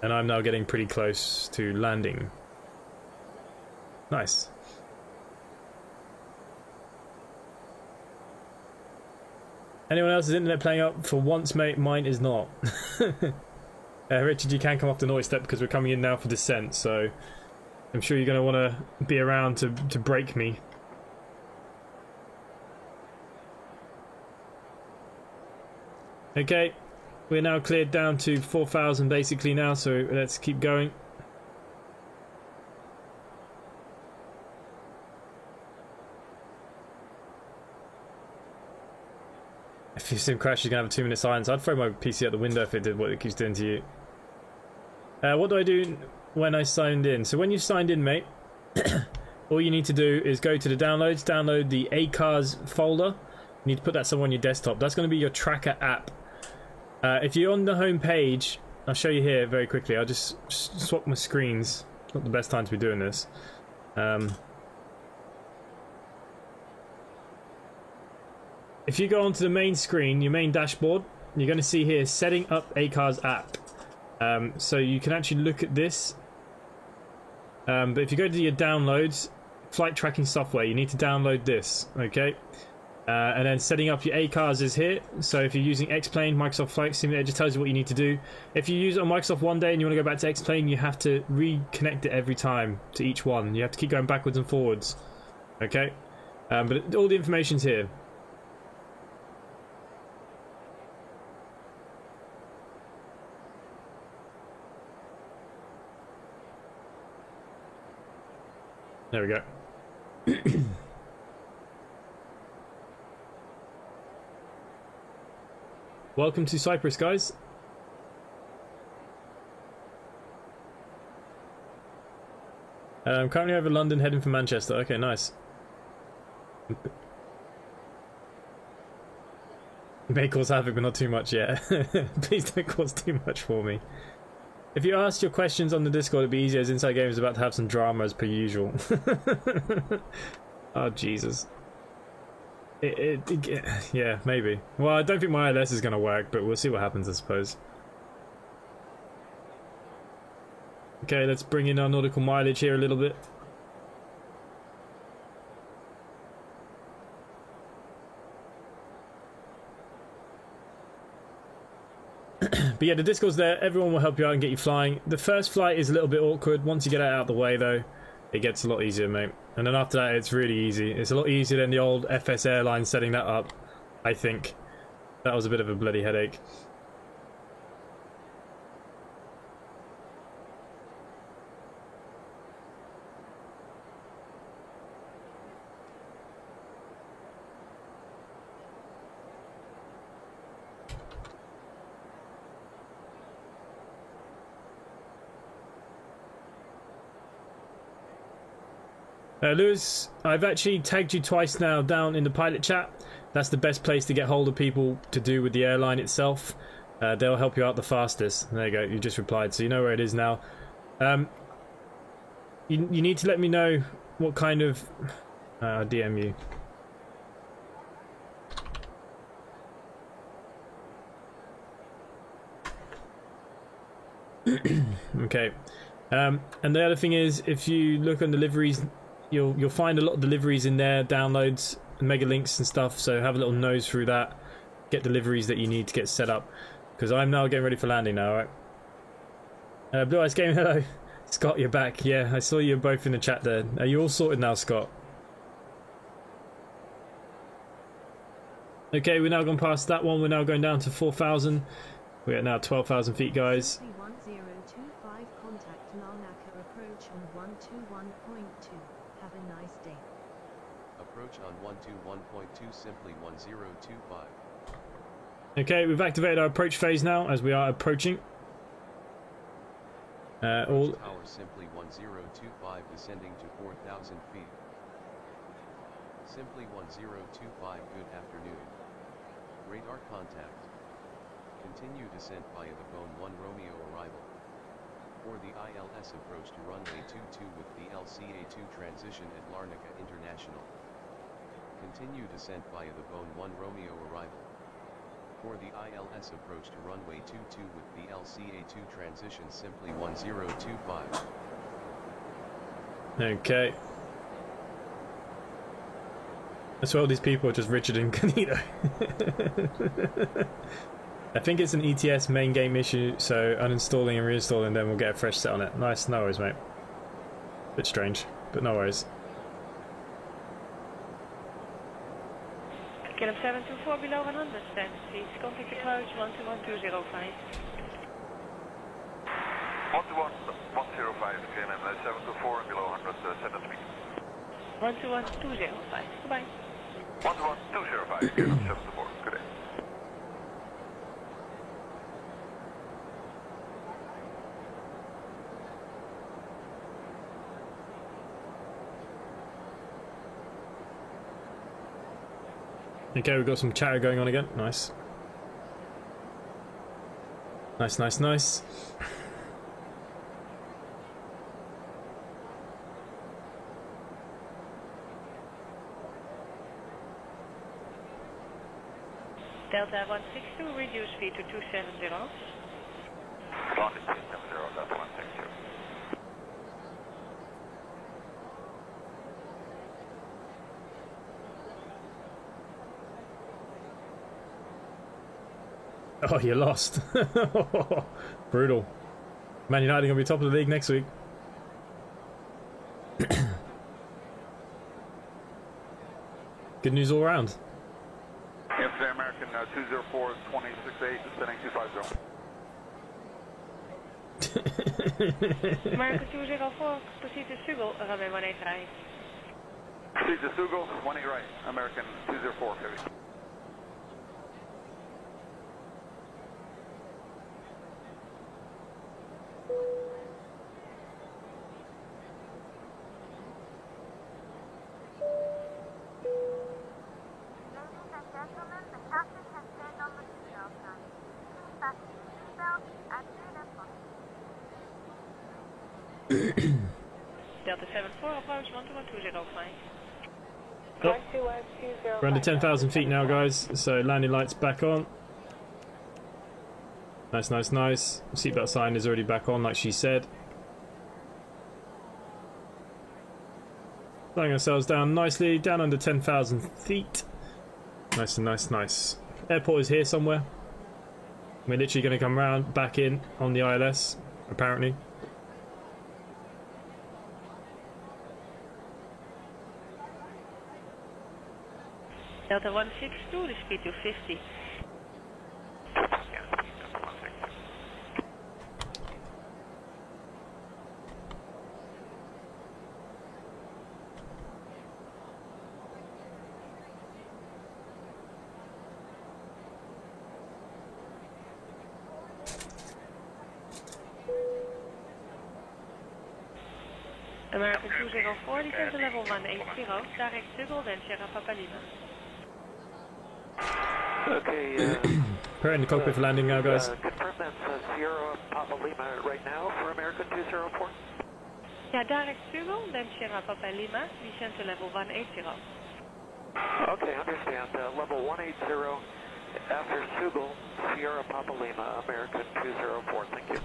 And I'm now getting pretty close to landing. Nice. Anyone else's internet playing up? For once, mate, mine is not. Richard, you can come off the noise step because we're coming in now for descent, so I'm sure you're going to want to be around to break me. Okay, we're now cleared down to 4,000 basically now, so let's keep going. If your sim crashes, you're going to have a 2-minute silence. I'd throw my PC out the window if it did what it keeps doing to you. What do I do when I signed in? So when you signed in, mate, all you need to do is go to the downloads, download the ACARS folder. You need to put that somewhere on your desktop. That's going to be your tracker app. If you're on the home page, I'll show you here very quickly. I'll just swap my screens. It's not the best time to be doing this. If you go onto the main screen, your main dashboard, you're going to see here setting up ACARS app. So you can actually look at this. But if you go to your downloads, flight tracking software, you need to download this, okay? And then setting up your ACARS is here. So if you're using X-Plane, Microsoft Flight Simulator, it just tells you what you need to do. If you use it on Microsoft one day and you want to go back to X-Plane, you have to reconnect it every time to each one. You have to keep going backwards and forwards, okay? But all the information's here. There we go. Welcome to Cyprus, guys. I'm currently over London, heading for Manchester. Okay, nice. You may cause havoc, but not too much yet. Please don't cause too much for me. If you asked your questions on the Discord, it'd be easier, as Inside Game is about to have some drama as per usual. Oh, Jesus. Yeah, maybe. Well, I don't think my ILS is going to work, but we'll see what happens, I suppose. Okay, let's bring in our nautical mileage here a little bit. But yeah, the Discord's there. Everyone will help you out and get you flying. The first flight is a little bit awkward. Once you get it out of the way, though, it gets a lot easier, mate. And then after that, it's really easy. It's a lot easier than the old FS Airlines setting that up, I think. That was a bit of a bloody headache. Lewis, I've actually tagged you twice now down in the pilot chat. That's the best place to get hold of people to do with the airline itself. They'll help you out the fastest. There you go, you just replied, so you know where it is now. You need to let me know what kind of... DM you. Okay. And the other thing is, if you look on deliveries, you'll find a lot of deliveries in there, downloads, mega links and stuff, so have a little nose through that. Get deliveries that you need to get set up. Because I'm now getting ready for landing now, alright? Blue Eyes Gaming, hello. Scott, you're back. Yeah, I saw you both in the chat there. Are you all sorted now, Scott? Okay, we're now gone past that one. We're now going down to 4,000. We're at now 12,000 feet, guys. 1025, contact Larnaca, approach on 121.2. Have a nice day. Approach on 121.2, simply 1025. Okay, we've activated our approach phase now as we are approaching. All tower simply 1025, descending to 4,000 feet. Simply 1025, good afternoon. Radar contact. Continue descent via the Bone 1 Romeo arrival. For the ILS approach to runway 22 with the LCA2 transition at Larnaca International. Continue descent via the Bone 1 Romeo arrival. For the ILS approach to runway 22 with the LCA2 transition, simply 1025. Okay. I swear all these people are just Richard and Canito. I think it's an ETS main game issue, so uninstalling and reinstalling them will get a fresh set on it. Nice, no worries, mate. Bit strange, but no worries. KLM 724 below 100, please contact approach 121.205. 121.105, KLM 724 and below 100, send us me. 121.205, goodbye. 121.205, KLM 724, good day. Okay, we've got some chatter going on again. Nice. Nice, nice, nice. Delta 162, reduce speed to 270. London 270, Delta 162. Oh, you lost. Brutal. Man United going to be top of the league next week. Good news all around. Yesterday, American 204, 268, descending 250. American 204, proceed to Sugal, runway 18 right. Proceed to Sugal, 18 right, American 204, heavy. Delta 74, approach 121.205. Oh. We're under 10,000 feet now, guys, so landing lights back on. Nice, nice, nice. Seatbelt sign is already back on, like she said. Slowing ourselves down nicely, down under 10,000 feet. Nice and nice, nice. Airport is here somewhere. We're literally going to come round back in on the ILS, apparently. Delta 162, the speed to 50. American 204, descend to level 180, direct Sugal, then Sierra Papa Lima. Okay, Prepare in the cockpit for landing now, guys. confirm that's Sierra Papa Lima right now for American 204. Yeah, direct Sugal, then Sierra Papa Lima, descend to level 180. Okay, understand. Level 180 after Sugal, Sierra Papa Lima, American 204. Thank you.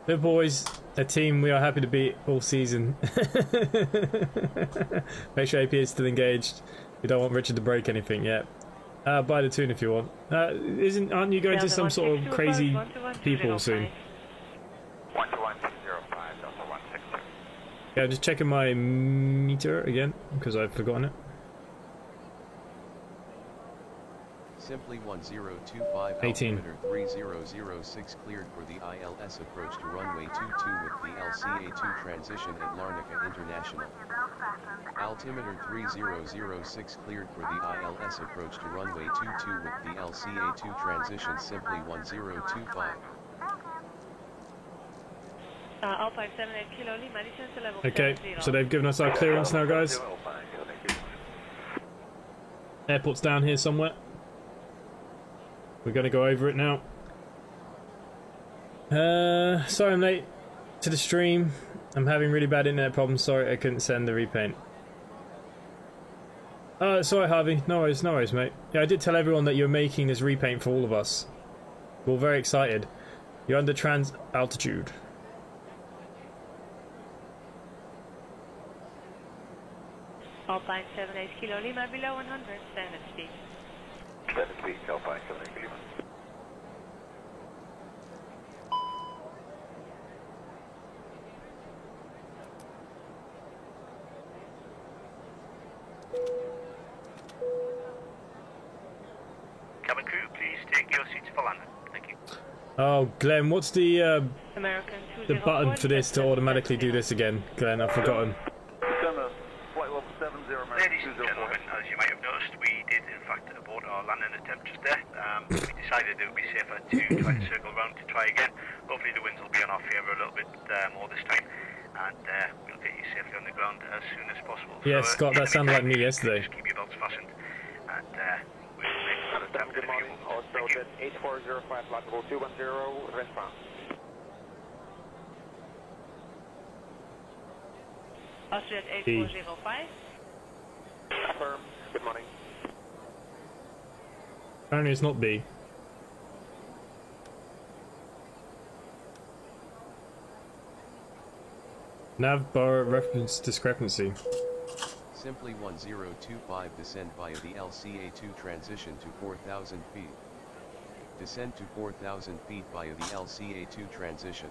The boys, a team we are happy to beat all season. Make sure AP is still engaged. We don't want Richard to break anything yet. Buy the tune if you want. Aren't you going to some sort of crazy people soon? 12105, Delta 162. Yeah, I'm just checking my meter again because I've forgotten it. Simply 1025 18. altimeter 3006 cleared for the ILS approach to runway 22 with the LCA2 transition at Larnaca International. Altimeter 3006 cleared for the ILS approach to runway 22 with the LCA2 transition simply 1025. Alpine 78 Kilo Lima, descend to level Okay, 70. so they've given us our clearance now, guys. Airport's down here somewhere. We're going to go over it now. Sorry I'm late to the stream. I'm having really bad internet problems. Sorry I couldn't send the repaint. Sorry Harvey. No worries, mate. Yeah, I did tell everyone that you're making this repaint for all of us. We're all very excited. You're under trans altitude. Alpine 78 Kilo Lima, below 100, standard speed. Standard speed, Alpine 78 Lima. Cabin crew, please take your seats for landing. Thank you. Oh, Glenn, what's the American button for this to automatically do this again? Glenn, I've forgotten. Flight level 70, Ladies and gentlemen, as you might have noticed, we did in fact abort our landing attempt just there. We decided it would be safer to try to circle around to try again. Hopefully the winds will be in our favour a little bit more this time, and we'll get you safely on the ground as soon as possible. Yeah, So, Scott, that sounded like me yesterday. just keep your belts fastened, and we'll make that attempt in a few moments. Also, Thank you. 8405, flight level 210, westbound. Austrian 8405. Affirm, good morning. Apparently it's not B. Nav bar reference discrepancy. Simply 1025 descend via the LCA2 transition to 4,000 feet. Descend to 4,000 feet via the LCA2 transition.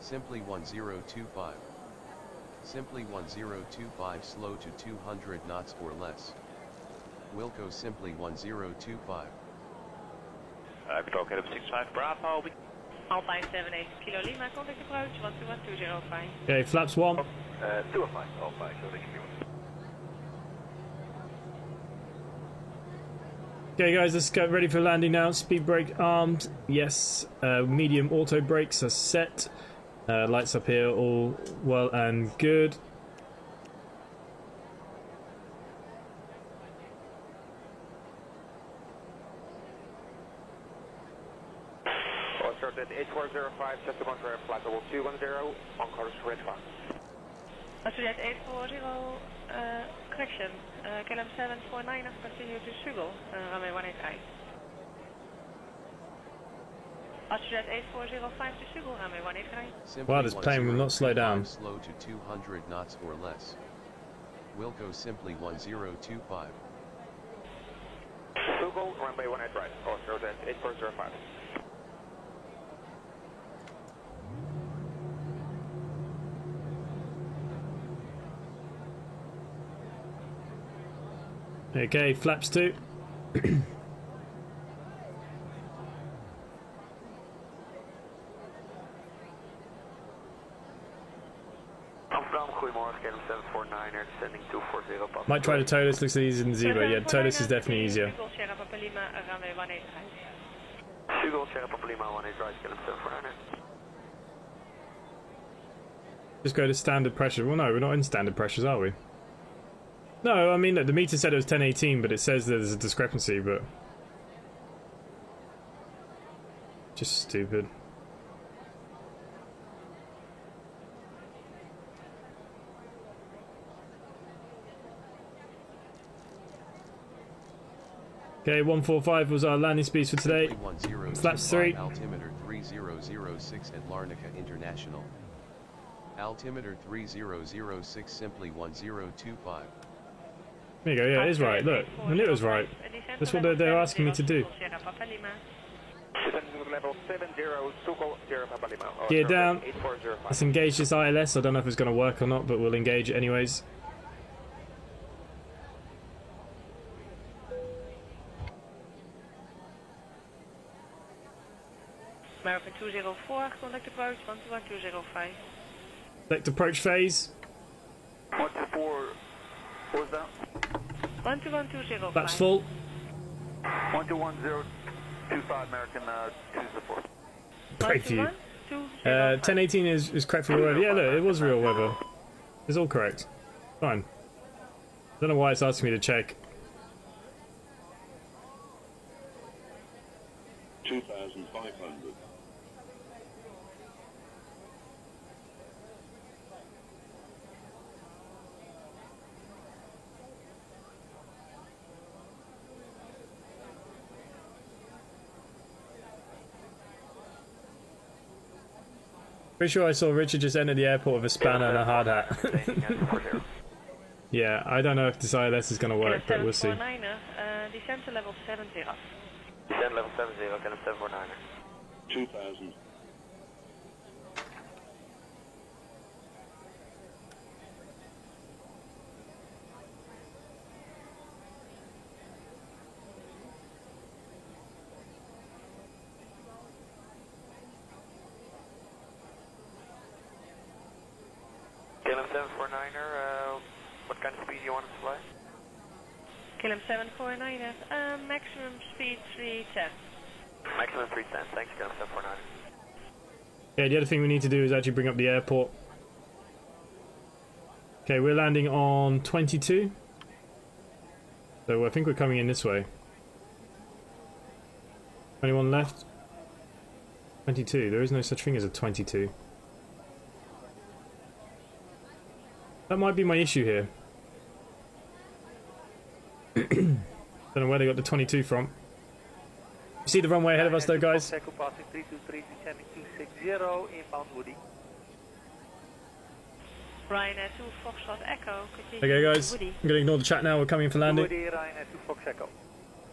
Simply 1025. Simply 1025 slow to 200 knots or less. Wilco simply 1025. Control Cadence 65 Bravo. Alpine 78 Kilo Lima, contact approach 121205. Okay, flaps 1. 205, Alpine 78 Lima. Okay guys, let's get ready for landing now. Speed brake armed. Yes. Medium auto brakes are set. Lights up here, all well and good. Also, 8405, just about for flight level 210, on course red flag. Austrian 840, correction. KLM 749 has continued to Sugal, runway 183. Austrian 8405 to Sugal, runway 183. Wow, this plane will not slow down. Slow to 200 knots or less. Wilco simply 1025. Sugal, runway 18 right. Also, 8405. Okay, flaps 2. Amsterdam, goedemorgen, KLM 749, er descending 240 Papa. Might try to tow this, looks easy in the zebra. Yeah, tow this is definitely easier. Sugal, Sierra Papa Lima, runway 183. Sugal, Sierra Papa Lima 18 right, KLM 749er. Just go to standard pressure. Well, no, we're not in standard pressures, are we? No, I mean, look, the meter said it was 1018, but it says there's a discrepancy, but... Just stupid. Okay, 145 was our landing speeds for today. Flaps 3. Altimeter 3006 at Larnaca International. Altimeter 3006 simply 1025. There you go, yeah, it is right, look. I knew it was right. That's what they're asking me to do. Gear down. Let's engage this ILS. I don't know if it's going to work or not, but we'll engage it anyways. American 204, contact approach 121-205. Select approach phase. 124, what was that? 121-205. Flaps full. 121025, American 204. Great for you. 1018 is correct for real weather. Yeah, look, it was real weather. It's all correct. Fine. Don't know why it's asking me to check. 2,500. Pretty sure I saw Richard just enter the airport with a spanner and a hard hat. Yeah, I don't know if this ILS is going to work, but we'll see. Descent to level 70. Descent level 70, KLM 749er. 2,000. KLM 749er, what kind of speed do you want to fly? KLM 749er, maximum speed 310. Maximum 310, thanks KLM 749er. Yeah, the other thing we need to do is actually bring up the airport. Okay, we're landing on 22. So I think we're coming in this way. 21 left. 22, there is no such thing as a 22. That might be my issue here. Don't know where they got the 22 from. You see the runway ahead of us though, guys? Passing 323, descending 260, inbound Woody. Ryanair 2 Foxtrot Echo. Okay guys, I'm going to ignore the chat now, we're coming in for landing. Woody, Ryanair 2 Fox Echo.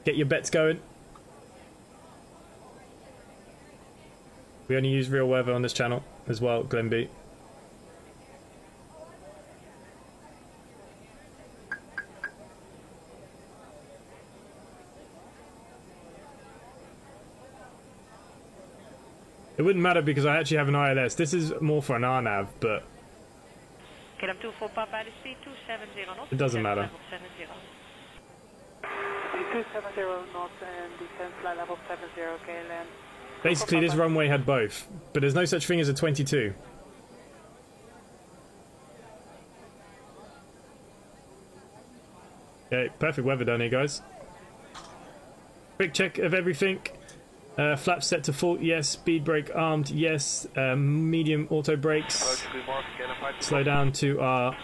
Get your bets going. We only use real weather on this channel as well, Glenby. It wouldn't matter because I actually have an ILS. This is more for an RNAV, but KLM 24 Papa, the speed 270 knots. It doesn't matter. 270 knots and descent flight level 70 KLM. basically this runway had both, but there's no such thing as a 22. Okay, perfect weather down here, guys. Quick check of everything. Flaps set to full, yes. Speed brake armed, yes. Medium auto brakes. Slow down to our...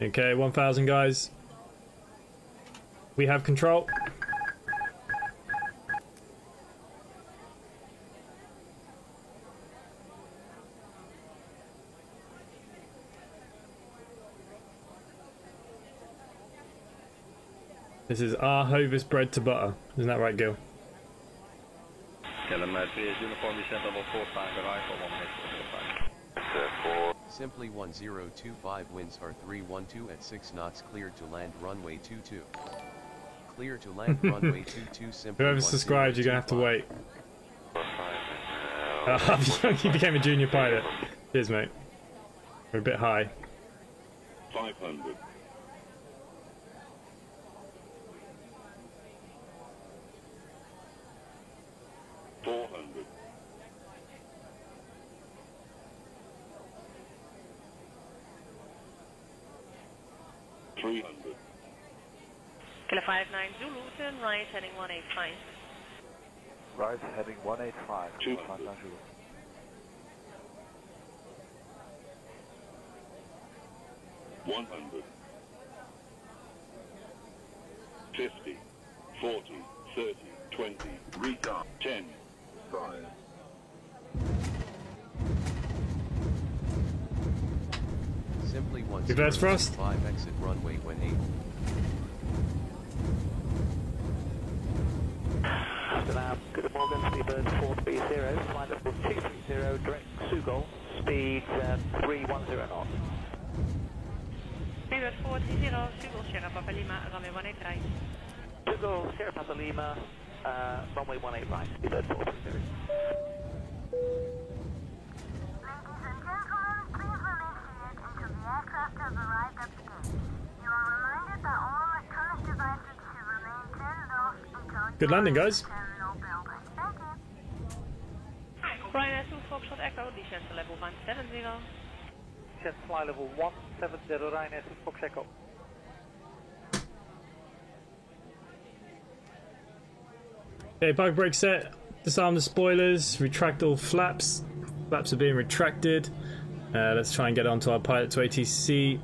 Okay, 1,000 guys. We have control. This is our Hovis bread to butter. Isn't that right, Gil? Simply 1025 winds are 312 at 6 knots, cleared to land runway 22. Clear to land runway 22 simply. Whoever subscribed, you're gonna have to wait. He became a junior pilot. Cheers, mate. We're a bit high. 500. 400. 300. Kilo 59 Zulu, turn right, heading 185. Right, heading 185. 200. 100. 50. 40. 30. 20. Retard. 10. 5. Simply one. Reverse thrust. 5 exit runway when able. Good morning, Speedbird 430, flight level 230, direct Sugol, speed 310 knots. Speedbird 430, Sugol, Sierra Papa Lima, runway 18 right. Sugol, Sierra Papa Lima, runway 18 right, Speedbird 430. Aircraft has arrived at the gate. You are reminded that all electronic devices should remain turned off until Good landing, guys. terminal building. Thank you. Ryanair 2 Foxtrot Echo, descent to level 170. Descent fly level 170, Ryanair 2 Fox Echo. Okay, park brake set. Disarm the spoilers. Retract all flaps. Flaps are being retracted. Let's try and get onto our pilot to ATC.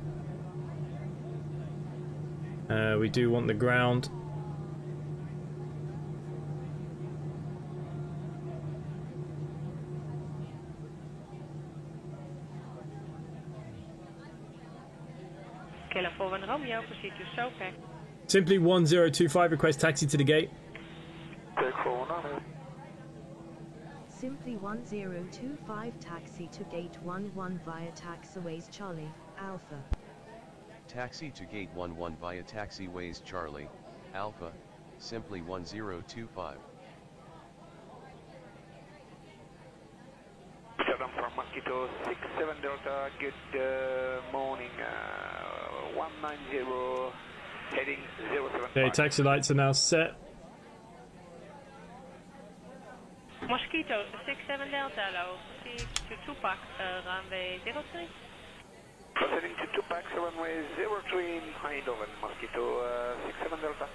We do want the ground. Kilo 41 Romeo, proceed to SOPEC. Simply 1025, request taxi to the gate. Take 410. Simply 1025 taxi to gate 11 via taxiways Charlie, Alpha. Taxi to gate 11 via taxiways Charlie, Alpha, simply 1025. 7 from Mosquito 67 Delta, good morning, 190, heading 075. Okay, taxi lights are now set. Mosquito 67 Delta, hello, proceed to Tupac, runway 03. Proceeding to Tupac, runway 03, Eindhoven, Mosquito 67 Delta.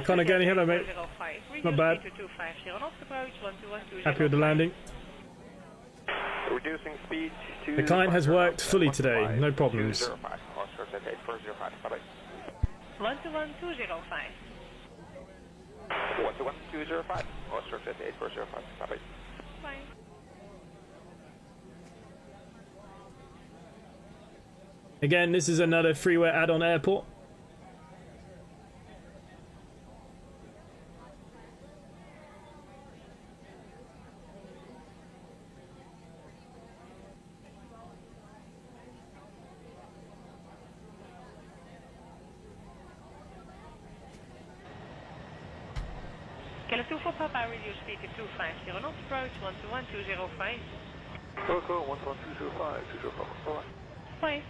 Connor Gurney, hello mate. Not bad. Happy with the landing. Reducing speed to... The client has worked fully today, no problems. 205, Oscar set 8405, bye-bye. 121-205. 121-205, Oscar set 8405, bye-bye. Bye. Again, this is another freeware add-on airport. Kilo 2 for Papa, reduce speed to 250 knots, approach 121-205. Coco 11205, 205, Bye.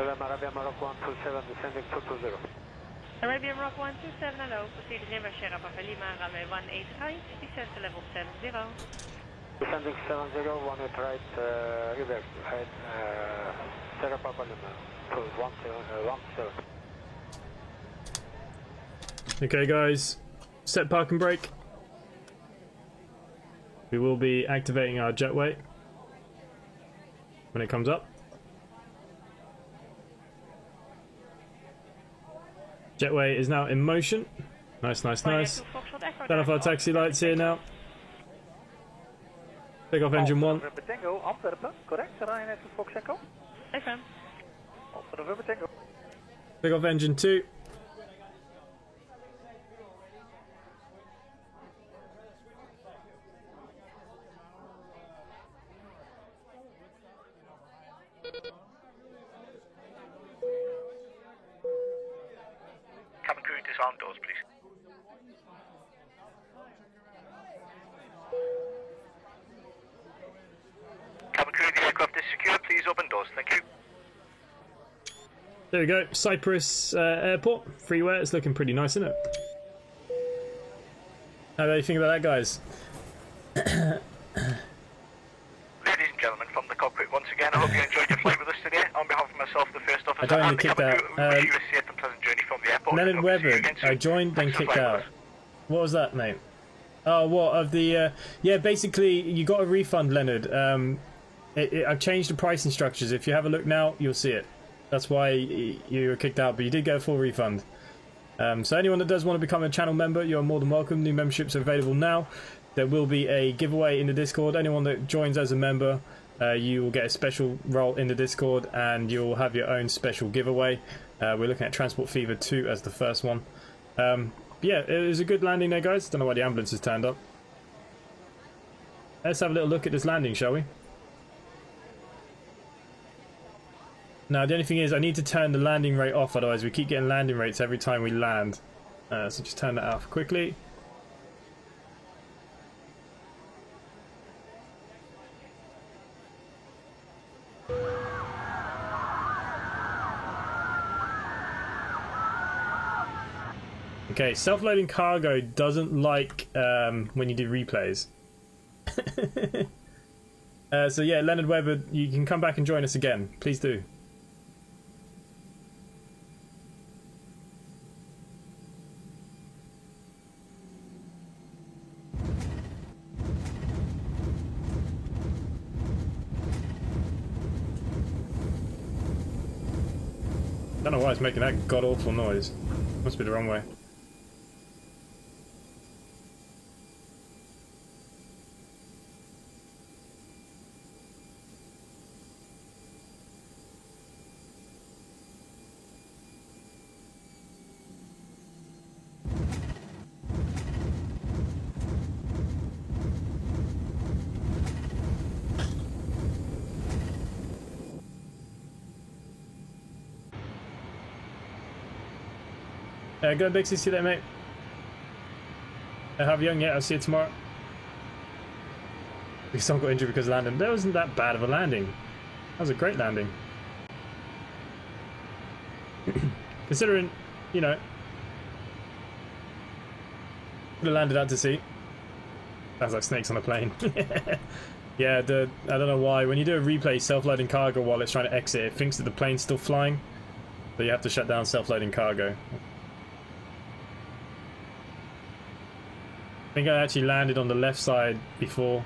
Arabian Maroc 127, descending 220. Arabian Rock 127, hello, proceed River Sierra Papa Lima, runway 18 right, descend to level 70. Descending 70, 18 right, reverse, head, Sierra Papa Lima, cruise 17. Okay guys, set park and brake. We will be activating our jetway when it comes up. Jetway is now in motion. Nice, nice, nice. Turn off our taxi lights here now. Take off engine 1. Tango, Antwerpen, correct, Ryanair to Fox Echo. FM. November Tango. Take off engine 2. Cabin crew, disarm doors, please. Cabin crew, the aircraft is secure. Please open doors. Thank you. There we go. Cyprus Airport. Freeware. It's looking pretty nice, isn't it? How do you think about that, guys? Ladies and gentlemen, from the cockpit once again, I hope you enjoyed your flight with us today. On behalf of myself, the first officer, I joined and and the kicked cabin out. crew, we wish you a safe and pleasant journey from the airport. Leonard Hope to see you Webber. again soon. I joined, then Thanks for kicked flying with out. us. What was that, mate? Oh, what of the? Yeah, basically, you got a refund, Leonard. I've changed the pricing structures. If you have a look now, you'll see it. That's why you were kicked out, but you did get a full refund. So anyone that does want to become a channel member, you're more than welcome. New memberships are available now. There will be a giveaway in the Discord. Anyone that joins as a member, you will get a special role in the Discord, and you'll have your own special giveaway. We're looking at Transport Fever 2 as the first one. Yeah, it was a good landing there, guys. Don't know why the ambulance has turned up. Let's have a little look at this landing, shall we? Now, the only thing is I need to turn the landing rate off, otherwise we keep getting landing rates every time we land. So just turn that off quickly. Okay, self-loading cargo doesn't like when you do replays. So yeah, Leonard Webber, you can come back and join us again. Please do. Don't know why it's making that god-awful noise. Must be the wrong way. Go on, Bixie, see you later, mate. Have Young, yeah, I'll see you tomorrow. Someone got injured because of landing. That wasn't that bad of a landing. That was a great landing. Considering, you know, could have landed out to sea. Sounds like snakes on a plane. Yeah, I don't know why. When you do a replay self-loading cargo while it's trying to exit, it thinks that the plane's still flying. So you have to shut down self-loading cargo. I think I actually landed on the left side before.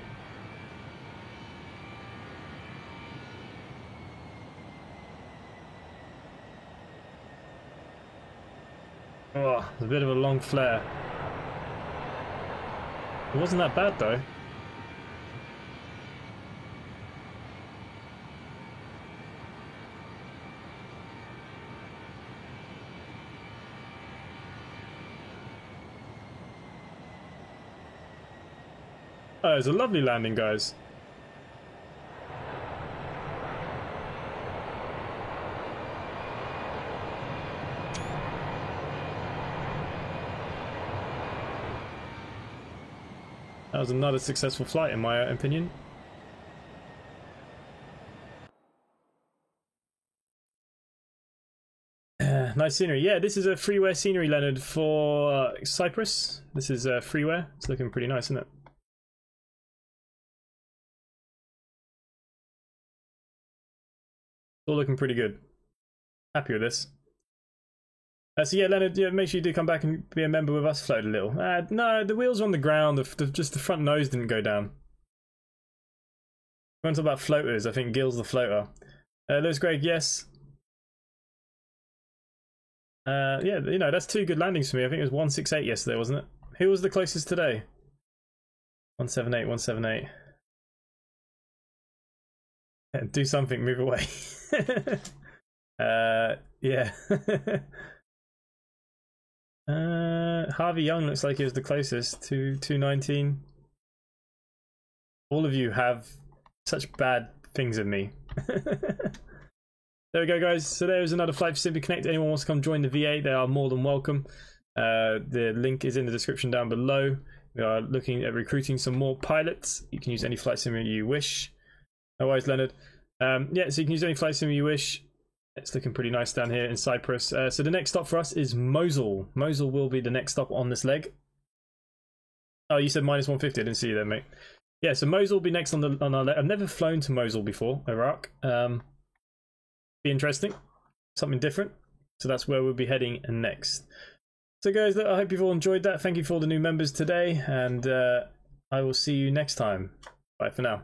Oh, it's a bit of a long flare. It wasn't that bad though. Oh, it was a lovely landing, guys. That was another successful flight, in my opinion. Nice scenery. Yeah, this is a freeware scenery, Leonard, for Cyprus. This is freeware. It's looking pretty nice, isn't it? All looking pretty good. Happy with this. So yeah, Leonard, yeah, make sure you do come back and be a member with us. Float a little. No, the wheels are on the ground. Just the front nose didn't go down. We're going to talk about floaters. I think Gil's the floater. Lewis Greg, yes. Yeah, you know, that's 2 good landings for me. I think it was 168 yesterday, wasn't it? Who was the closest today? 178, 178. Yeah, do something, move away. Yeah. Harvey Young looks like he was the closest to 219. All of you have such bad things in me. there we go, guys. So there's another Flight Pacific Connect. Anyone wants to come join the VA, they are more than welcome. The link is in the description down below. We are looking at recruiting some more pilots. You can use any flight simulator you wish. No worries, Leonard. Yeah, so you can use any flight simulator you wish. It's looking pretty nice down here in Cyprus. So the next stop for us is Mosul. Mosul will be the next stop on this leg. Oh, you said minus 150. I didn't see you there, mate. Yeah, so Mosul will be next on our leg. I've never flown to Mosul before, Iraq. Be interesting. Something different. So that's where we'll be heading next. So guys, I hope you've all enjoyed that. Thank you for all the new members today, and I will see you next time. Bye for now.